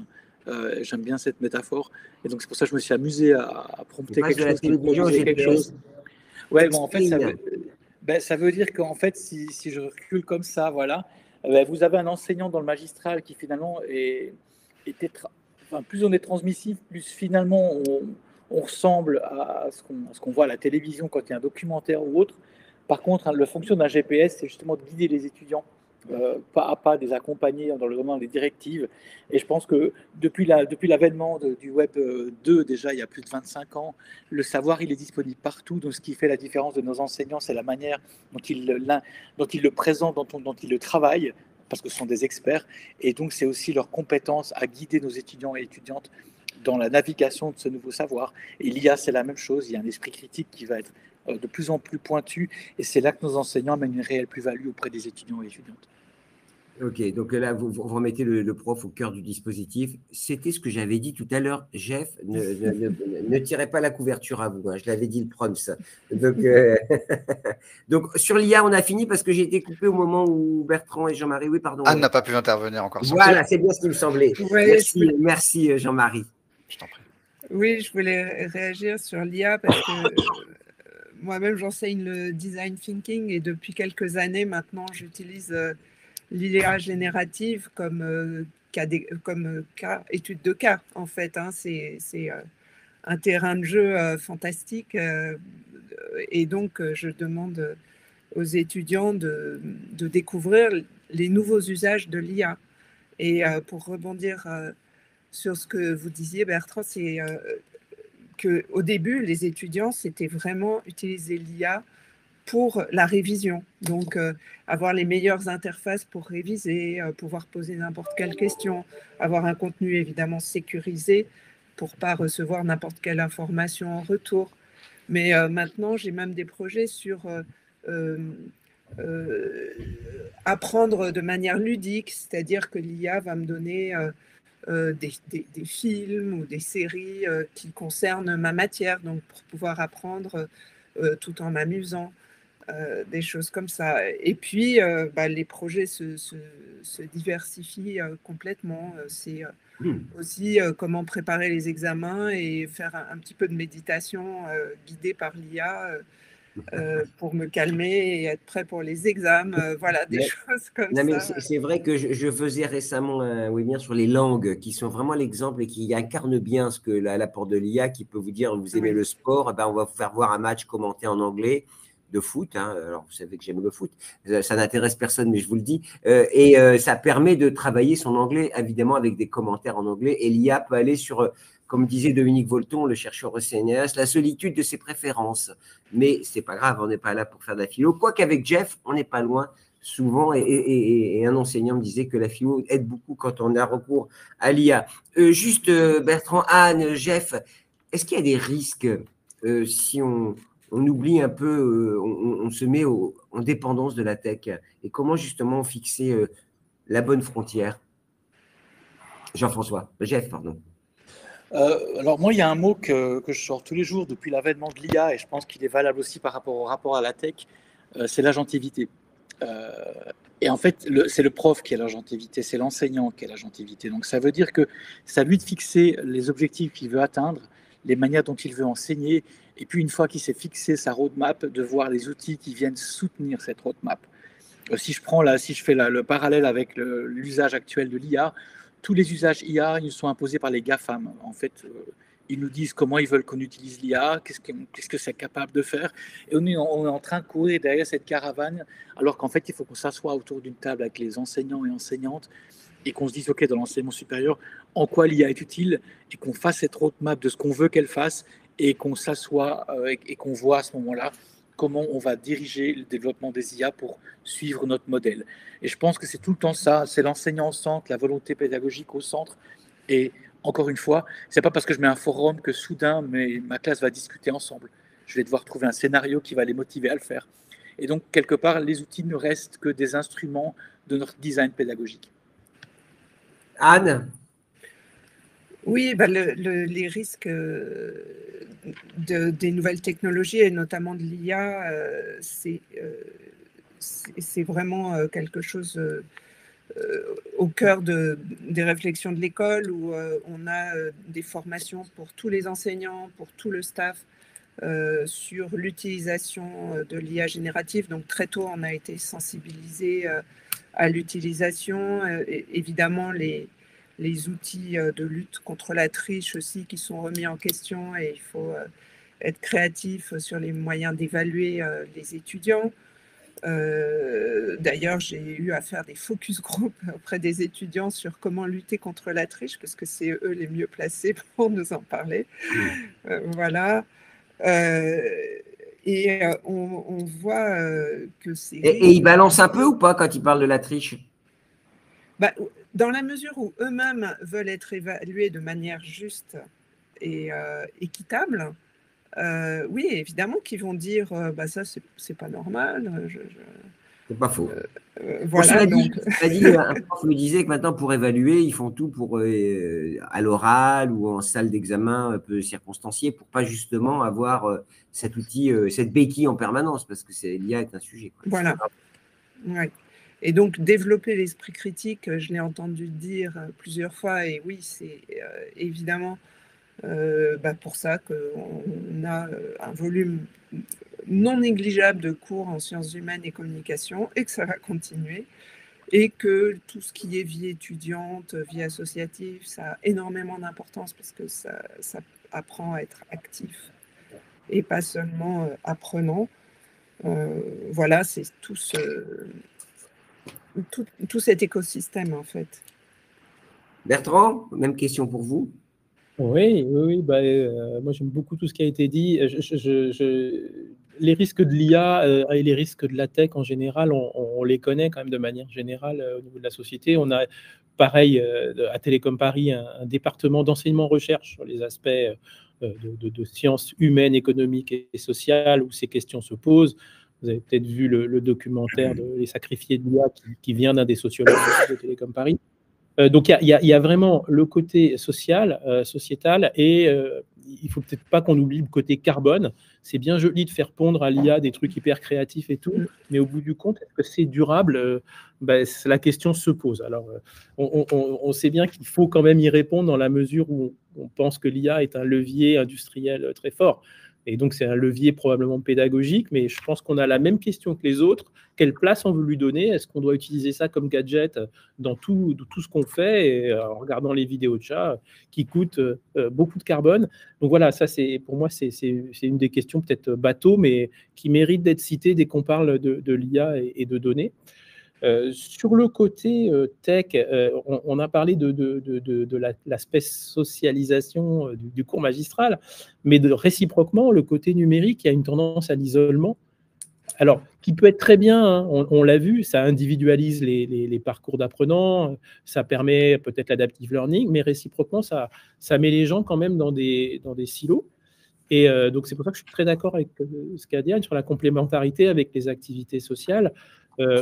J'aime bien cette métaphore. Et donc, c'est pour ça que je me suis amusé à On prompter passe quelque de la chose qui télévision au produisait quelque GPS. chose. Ouais, bon, en fait, Explain. ça veut dire qu'en fait, si je recule comme ça, voilà, vous avez un enseignant dans le magistral qui finalement était enfin, plus on est transmissif, plus finalement on ressemble à ce qu'on voit à la télévision quand il y a un documentaire ou autre. Par contre, hein, la fonction d'un GPS, c'est justement de guider les étudiants pas à pas, des accompagner dans le domaine des directives. Et je pense que depuis l'avènement du Web 2, déjà il y a plus de 25 ans, le savoir il est disponible partout. Donc ce qui fait la différence de nos enseignants, c'est la manière dont ils le présentent, dont ils le travaillent, parce que ce sont des experts. Et donc c'est aussi leur compétence à guider nos étudiants et étudiantes dans la navigation de ce nouveau savoir. Et l'IA, c'est la même chose. Il y a un esprit critique qui va être de plus en plus pointu. Et c'est là que nos enseignants amènent une réelle plus-value auprès des étudiants et étudiantes. Ok, donc là, vous remettez le prof au cœur du dispositif. C'était ce que j'avais dit tout à l'heure. Jeff, ne tirez pas la couverture à vous. Hein, je l'avais dit le proms. Donc, donc sur l'IA, on a fini parce que j'ai été coupé au moment où Bertrand et Jean-Marie. Oui, pardon. Anne n'a pas pu intervenir encore. Voilà, c'est bien ce qui me semblait. Ouais, merci Jean-Marie. Je t'en prie. Oui, je voulais réagir sur l'IA parce que moi-même, j'enseigne le design thinking et depuis quelques années maintenant, j'utilise l'IA générative comme étude de cas, en fait. Hein. C'est un terrain de jeu fantastique. Et donc, je demande aux étudiants de découvrir les nouveaux usages de l'IA. Et pour rebondir sur ce que vous disiez, Bertrand, c'est qu'au début, les étudiants, c'était vraiment utiliser l'IA pour la révision. Donc, avoir les meilleures interfaces pour réviser, pouvoir poser n'importe quelle question, avoir un contenu évidemment sécurisé pour ne pas recevoir n'importe quelle information en retour. Mais maintenant, j'ai même des projets sur apprendre de manière ludique, c'est-à-dire que l'IA va me donner des films ou des séries qui concernent ma matière, donc pour pouvoir apprendre tout en m'amusant. Des choses comme ça. Et puis, les projets se diversifient complètement. C'est aussi comment préparer les examens et faire un petit peu de méditation guidée par l'IA pour me calmer et être prêt pour les examens. Voilà, des choses comme non, mais ça. c'est vrai que je faisais récemment un webinaire sur les langues qui sont vraiment l'exemple et qui incarnent bien ce que l'apport de l'IA qui peut vous dire, vous aimez le sport, on va vous faire voir un match commenté en anglais de foot, hein. Alors vous savez que j'aime le foot, ça n'intéresse personne, mais je vous le dis, et ça permet de travailler son anglais, évidemment, avec des commentaires en anglais, et l'IA peut aller sur, comme disait Dominique Volton, le chercheur au CNRS, la solitude de ses préférences, mais c'est pas grave, on n'est pas là pour faire de la philo, quoique avec Jeff, on n'est pas loin, souvent, et un enseignant me disait que la philo aide beaucoup quand on a recours à l'IA. Juste, Bertrand, Anne, Jeff, est-ce qu'il y a des risques si on oublie un peu, on se met en dépendance de la tech. Et comment justement fixer la bonne frontière? Jean-François, Jeff, pardon. Alors moi, il y a un mot que je sors tous les jours depuis l'avènement de l'IA, et je pense qu'il est valable aussi par rapport au rapport à la tech, c'est l'agentivité. Et en fait, c'est le prof qui a l'agentivité, c'est l'enseignant qui a l'agentivité. Donc ça veut dire que c'est à lui de fixer les objectifs qu'il veut atteindre, les manières dont il veut enseigner, et puis une fois qu'il s'est fixé sa roadmap, de voir les outils qui viennent soutenir cette roadmap. Si je fais le parallèle avec l'usage actuel de l'IA, tous les usages IA, ils sont imposés par les GAFAM. En fait, ils nous disent comment ils veulent qu'on utilise l'IA, qu'est-ce que c'est capable de faire. Et on est en train de courir derrière cette caravane, alors qu'en fait, il faut qu'on s'assoie autour d'une table avec les enseignants et enseignantes et qu'on se dise, OK, dans l'enseignement supérieur, en quoi l'IA est utile, et qu'on fasse cette roadmap de ce qu'on veut qu'elle fasse, et qu'on s'assoie et qu'on voit à ce moment-là comment on va diriger le développement des IA pour suivre notre modèle. Et je pense que c'est tout le temps ça, c'est l'enseignant au centre, la volonté pédagogique au centre. Et encore une fois, c'est pas parce que je mets un forum que soudain ma classe va discuter ensemble. Je vais devoir trouver un scénario qui va les motiver à le faire. Et donc, quelque part, les outils ne restent que des instruments de notre design pédagogique. Anne? Oui, les risques des nouvelles technologies et notamment de l'IA, c'est vraiment quelque chose au cœur des réflexions de l'école où on a des formations pour tous les enseignants, pour tout le staff sur l'utilisation de l'IA générative. Donc très tôt, on a été sensibilisé à l'utilisation. Évidemment, les outils de lutte contre la triche aussi qui sont remis en question et il faut être créatif sur les moyens d'évaluer les étudiants. D'ailleurs, j'ai eu à faire des focus group auprès des étudiants sur comment lutter contre la triche, parce que c'est eux les mieux placés pour nous en parler. Voilà. On voit que c'est... Et ils balancent un peu ou pas quand ils parlent de la triche? Bah, dans la mesure où eux-mêmes veulent être évalués de manière juste et équitable, oui, évidemment qu'ils vont dire bah ça, c'est pas normal. C'est pas faux. Voilà, bon, cela dit, un prof me disait que maintenant, pour évaluer, ils font tout pour, à l'oral ou en salle d'examen un peu circonstanciée pour pas justement avoir cet outil, cette béquille en permanence, parce que l'IA est un sujet. Quoi. Voilà. Ouais. Et donc, développer l'esprit critique, je l'ai entendu dire plusieurs fois, et oui, c'est évidemment pour ça qu'on a un volume non négligeable de cours en sciences humaines et communication, et que ça va continuer, et que tout ce qui est vie étudiante, vie associative, ça a énormément d'importance parce que ça apprend à être actif et pas seulement apprenant. Voilà, c'est tout cet écosystème, en fait. Bertrand, même question pour vous. Oui, moi j'aime beaucoup tout ce qui a été dit. Les risques de l'IA et les risques de la tech en général, on les connaît quand même de manière générale au niveau de la société. On a, pareil, à Télécom Paris, un département d'enseignement-recherche sur les aspects de sciences humaines, économiques et sociales où ces questions se posent. Vous avez peut-être vu le documentaire de Les sacrifiés de l'IA qui vient d'un des sociologues de Télécom Paris. Donc, il y a vraiment le côté social, sociétal, et il ne faut peut-être pas qu'on oublie le côté carbone. C'est bien joli de faire pondre à l'IA des trucs hyper créatifs et tout, mais au bout du compte, est-ce que c'est durable? La question se pose. Alors, on sait bien qu'il faut quand même y répondre dans la mesure où on pense que l'IA est un levier industriel très fort. Et donc, c'est un levier probablement pédagogique, mais je pense qu'on a la même question que les autres. Quelle place on veut lui donner? Est-ce qu'on doit utiliser ça comme gadget dans tout ce qu'on fait, et en regardant les vidéos de chats qui coûtent beaucoup de carbone? Donc voilà, ça, pour moi, c'est une des questions peut-être bateau, mais qui mérite d'être citée dès qu'on parle de l'IA et de données. Sur le côté tech, on a parlé de l'aspect socialisation du cours magistral, mais réciproquement, le côté numérique, il y a une tendance à l'isolement. Alors, qui peut être très bien, hein, on l'a vu, ça individualise les parcours d'apprenants, ça permet peut-être l'adaptive learning, mais réciproquement, ça met les gens quand même dans des silos. Et donc, c'est pour ça que je suis très d'accord avec ce qu'a dit Anne sur la complémentarité avec les activités sociales.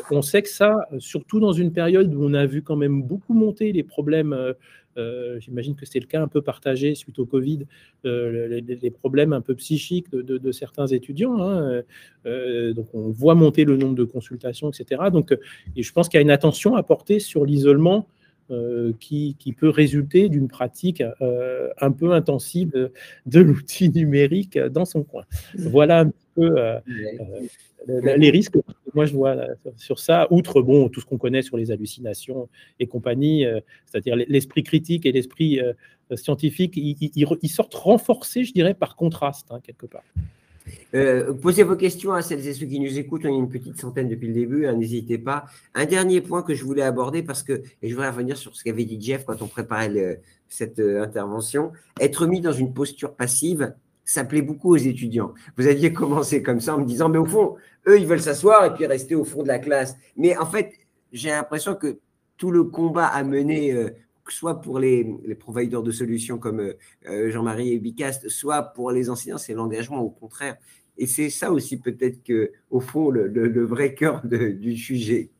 On sait que ça, surtout dans une période où on a vu quand même beaucoup monter les problèmes, j'imagine que c'est le cas un peu partagé suite au Covid, les problèmes un peu psychiques de certains étudiants. Hein, donc, on voit monter le nombre de consultations, etc. Donc, et je pense qu'il y a une attention à porter sur l'isolement qui peut résulter d'une pratique un peu intensive de l'outil numérique dans son coin. Voilà un petit peu les risques que moi je vois sur ça, outre tout ce qu'on connaît sur les hallucinations et compagnie, c'est-à-dire l'esprit critique et l'esprit scientifique, ils sortent renforcés, je dirais, par contraste, hein, quelque part. Posez vos questions à celles et ceux qui nous écoutent. On est une petite centaine depuis le début, hein, n'hésitez pas. Un dernier point que je voulais aborder, et je voudrais revenir sur ce qu'avait dit Jeff quand on préparait cette intervention, être mis dans une posture passive, ça plaît beaucoup aux étudiants. Vous aviez commencé comme ça en me disant, mais au fond, eux, ils veulent s'asseoir et puis rester au fond de la classe. Mais en fait, j'ai l'impression que tout le combat à mener, soit pour les providers de solutions comme Jean-Marie et Ubicast, soit pour les enseignants, c'est l'engagement au contraire. Et c'est ça aussi peut-être qu'au fond, le vrai cœur du sujet.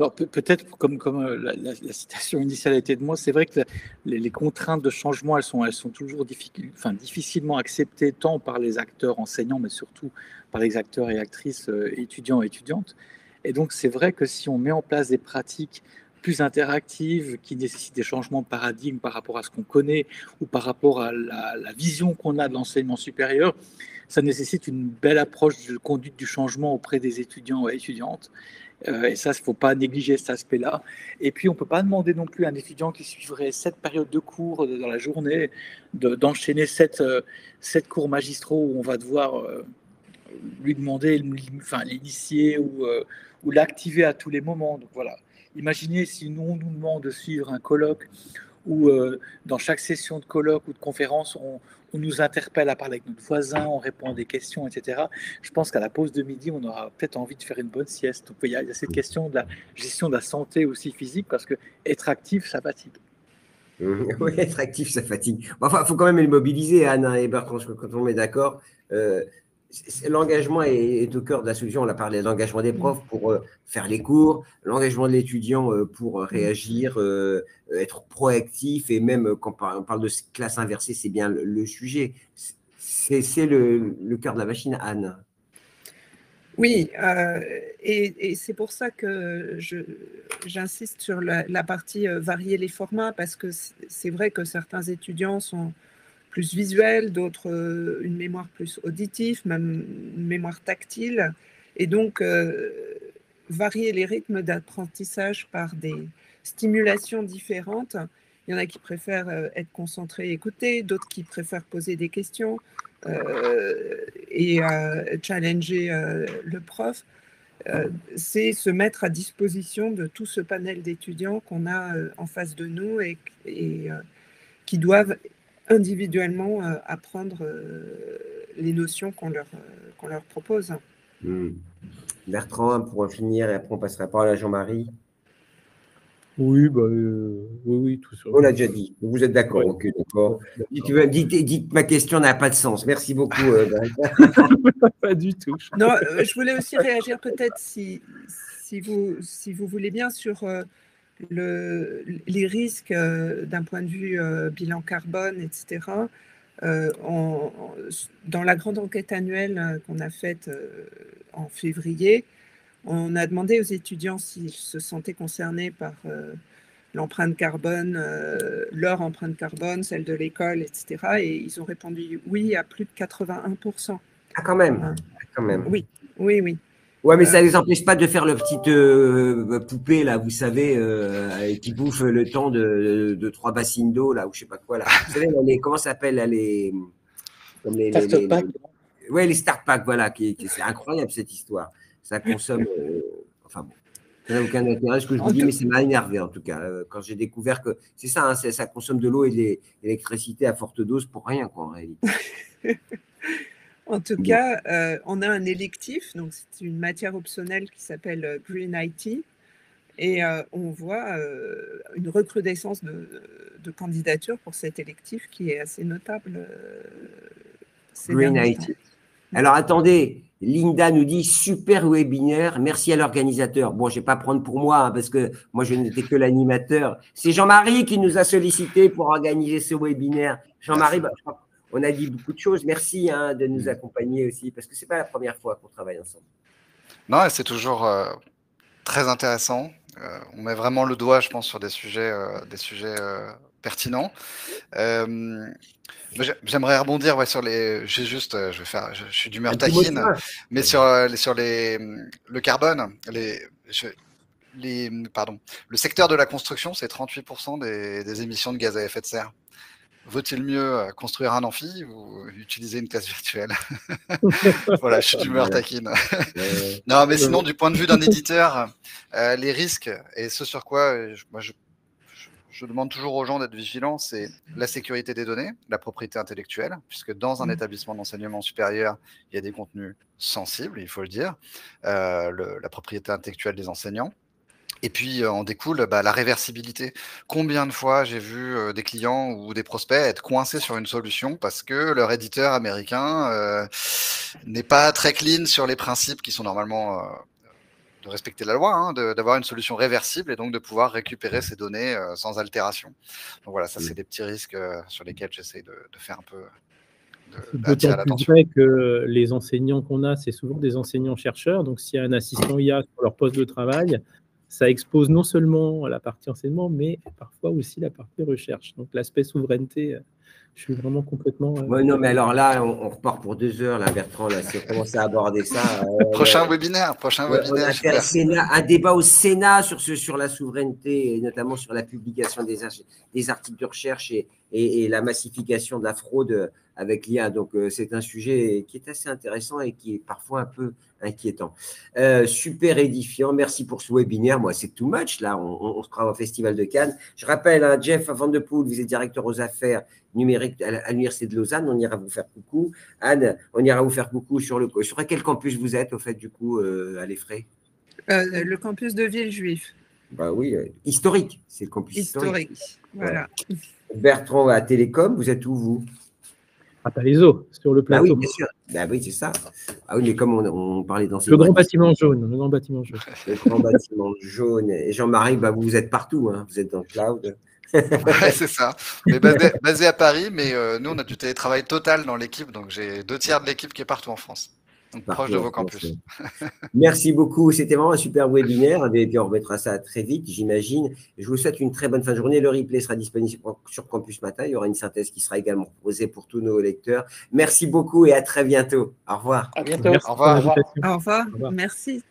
Alors peut-être comme la citation initiale a été de moi, c'est vrai que les contraintes de changement, elles sont toujours difficilement acceptées tant par les acteurs enseignants, mais surtout par les acteurs et actrices étudiants et étudiantes. Et donc c'est vrai que si on met en place des pratiques plus interactives, qui nécessitent des changements de paradigme par rapport à ce qu'on connaît ou par rapport à la vision qu'on a de l'enseignement supérieur, ça nécessite une belle approche de conduite du changement auprès des étudiants et étudiantes. Et ça, il ne faut pas négliger cet aspect-là. Et puis, on ne peut pas demander non plus à un étudiant qui suivrait 7 périodes de cours dans la journée d'enchaîner 7 cours magistraux où on va devoir lui demander, l'initier ou l'activer à tous les moments. Donc voilà. Imaginez si nous, on nous demande de suivre un colloque où dans chaque session de colloque ou de conférence, on nous interpelle à parler avec notre voisin, on répond à des questions, etc. Je pense qu'à la pause de midi, on aura peut-être envie de faire une bonne sieste. Donc, il y a cette question de la gestion de la santé aussi physique, parce que être actif, ça fatigue. Oui, être actif, ça fatigue. Enfin, il faut quand même le mobiliser, Anne et Bertrand, quand on est d'accord. L'engagement est au cœur de la solution. On a parlé de l'engagement des profs pour faire les cours, l'engagement de l'étudiant pour réagir, être proactif, et même quand on parle de classe inversée, c'est bien le sujet. C'est le cœur de la machine, Anne. Oui, et c'est pour ça que j'insiste sur la partie varier les formats, parce que c'est vrai que certains étudiants sont plus visuels, d'autres une mémoire plus auditive, même une mémoire tactile. Et donc, varier les rythmes d'apprentissage par des stimulations différentes. Il y en a qui préfèrent être concentrés et écouter, d'autres qui préfèrent poser des questions et challenger le prof. C'est se mettre à disposition de tout ce panel d'étudiants qu'on a en face de nous et qui doivent individuellement apprendre les notions qu'on leur propose. Bertrand, pour en finir, et après on passera par à Jean-Marie. Oui, oui, tout ça. On l'a déjà dit. Vous êtes d'accord? Ouais. Ok, d'accord. Dites ma question n'a pas de sens. Merci beaucoup. Pas du tout. Non, je voulais aussi réagir peut-être, si vous voulez bien, sur les risques d'un point de vue bilan carbone, etc. Dans la grande enquête annuelle qu'on a faite en février, on a demandé aux étudiants s'ils se sentaient concernés par l'empreinte carbone, leur empreinte carbone, celle de l'école, etc. Et ils ont répondu oui à plus de 81%. Ah, quand même. Quand même. Oui. Ouais, mais ça ne les empêche pas de faire le petite poupée, là, vous savez, qui bouffe le temps de 3 bassines d'eau, là, ou je sais pas quoi, là. Vous savez, comment ça s'appelle, là, les Starter pack. Ouais, les start packs, voilà, c'est incroyable, cette histoire. Ça consomme, enfin bon, ça n'a aucun intérêt ce que je vous dis, mais ça m'a énervé, en tout cas, quand j'ai découvert que c'est ça, hein, ça consomme de l'eau et de l'électricité à forte dose pour rien, quoi, en réalité. En tout cas, on a un électif, donc c'est une matière optionnelle qui s'appelle Green IT, et on voit une recrudescence de candidatures pour cet électif qui est assez notable. Green IT. Alors attendez, Linda nous dit super webinaire, merci à l'organisateur. Bon, je ne vais pas prendre pour moi, hein, parce que moi je n'étais que l'animateur. C'est Jean-Marie qui nous a sollicité pour organiser ce webinaire. Jean-Marie, on a dit beaucoup de choses. Merci de nous accompagner aussi, parce que ce n'est pas la première fois qu'on travaille ensemble. Non, c'est toujours très intéressant. On met vraiment le doigt, je pense, sur des sujets pertinents. J'aimerais rebondir sur les. Je suis d'humeur taquine, mais sur le carbone, le secteur de la construction, c'est 38% des émissions de gaz à effet de serre. Vaut-il mieux construire un amphi ou utiliser une classe virtuelle? Voilà, je suis d'humeur taquine. Non, mais sinon, du point de vue d'un éditeur, les risques et ce sur quoi je demande toujours aux gens d'être vigilants, c'est la sécurité des données, la propriété intellectuelle, puisque dans un établissement d'enseignement supérieur, il y a des contenus sensibles, il faut le dire, la propriété intellectuelle des enseignants. Et puis, en découle la réversibilité. Combien de fois j'ai vu des clients ou des prospects être coincés sur une solution parce que leur éditeur américain n'est pas très clean sur les principes qui sont normalement respecter la loi, hein, d'avoir une solution réversible et donc de pouvoir récupérer ces données sans altération. Donc voilà, ça c'est des petits risques sur lesquels j'essaie de faire un peu d'attirer D'autant plus l'attention. vrai que les enseignants qu'on a, c'est souvent des enseignants-chercheurs. Donc, s'il y a un assistant IA sur leur poste de travail, ça expose non seulement la partie enseignement, mais parfois aussi la partie recherche. Donc, l'aspect souveraineté, je suis vraiment complètement… Ouais, non, mais alors là, on repart pour 2 heures, là, Bertrand, là, si on commence à aborder ça… Prochain webinaire, on a fait un débat au Sénat sur la souveraineté, et notamment sur la publication des articles de recherche et la massification de la fraude avec l'IA. Donc, c'est un sujet qui est assez intéressant et qui est parfois un peu inquiétant. Super édifiant. Merci pour ce webinaire. Moi, c'est too much. Là, on se croit au Festival de Cannes. Je rappelle, hein, Jeff Van de Poel, vous êtes directeur aux affaires numériques à l'Université de Lausanne. On ira vous faire coucou. Anne, on ira vous faire coucou sur quel campus vous êtes, au fait, du coup, à l'Effray? Le campus de Villejuif. Bah oui, historique. C'est le campus historique. Voilà. Ouais. Bertrand à Télécom, vous êtes où, vous? À Palaiseau, sur le plateau. Ah oui, bien sûr. Bah oui, c'est ça. Ah oui, mais comme on parlait dans Le grand bâtiment jaune. Le grand bâtiment jaune. Le grand bâtiment jaune. Et Jean-Marie, bah, vous êtes partout. Hein. Vous êtes dans le cloud. Ouais, c'est ça. Mais basé à Paris, mais nous, on a du télétravail total dans l'équipe. Donc, j'ai 2/3 de l'équipe qui est partout en France. Donc, proche de vos campus. Merci beaucoup. C'était vraiment un super webinaire. Et puis, on remettra ça très vite, j'imagine. Je vous souhaite une très bonne fin de journée. Le replay sera disponible sur Campus Matin. Il y aura une synthèse qui sera également proposée pour tous nos lecteurs. Merci beaucoup et à très bientôt. Au revoir. À bientôt. Merci Au revoir. Au revoir. Merci.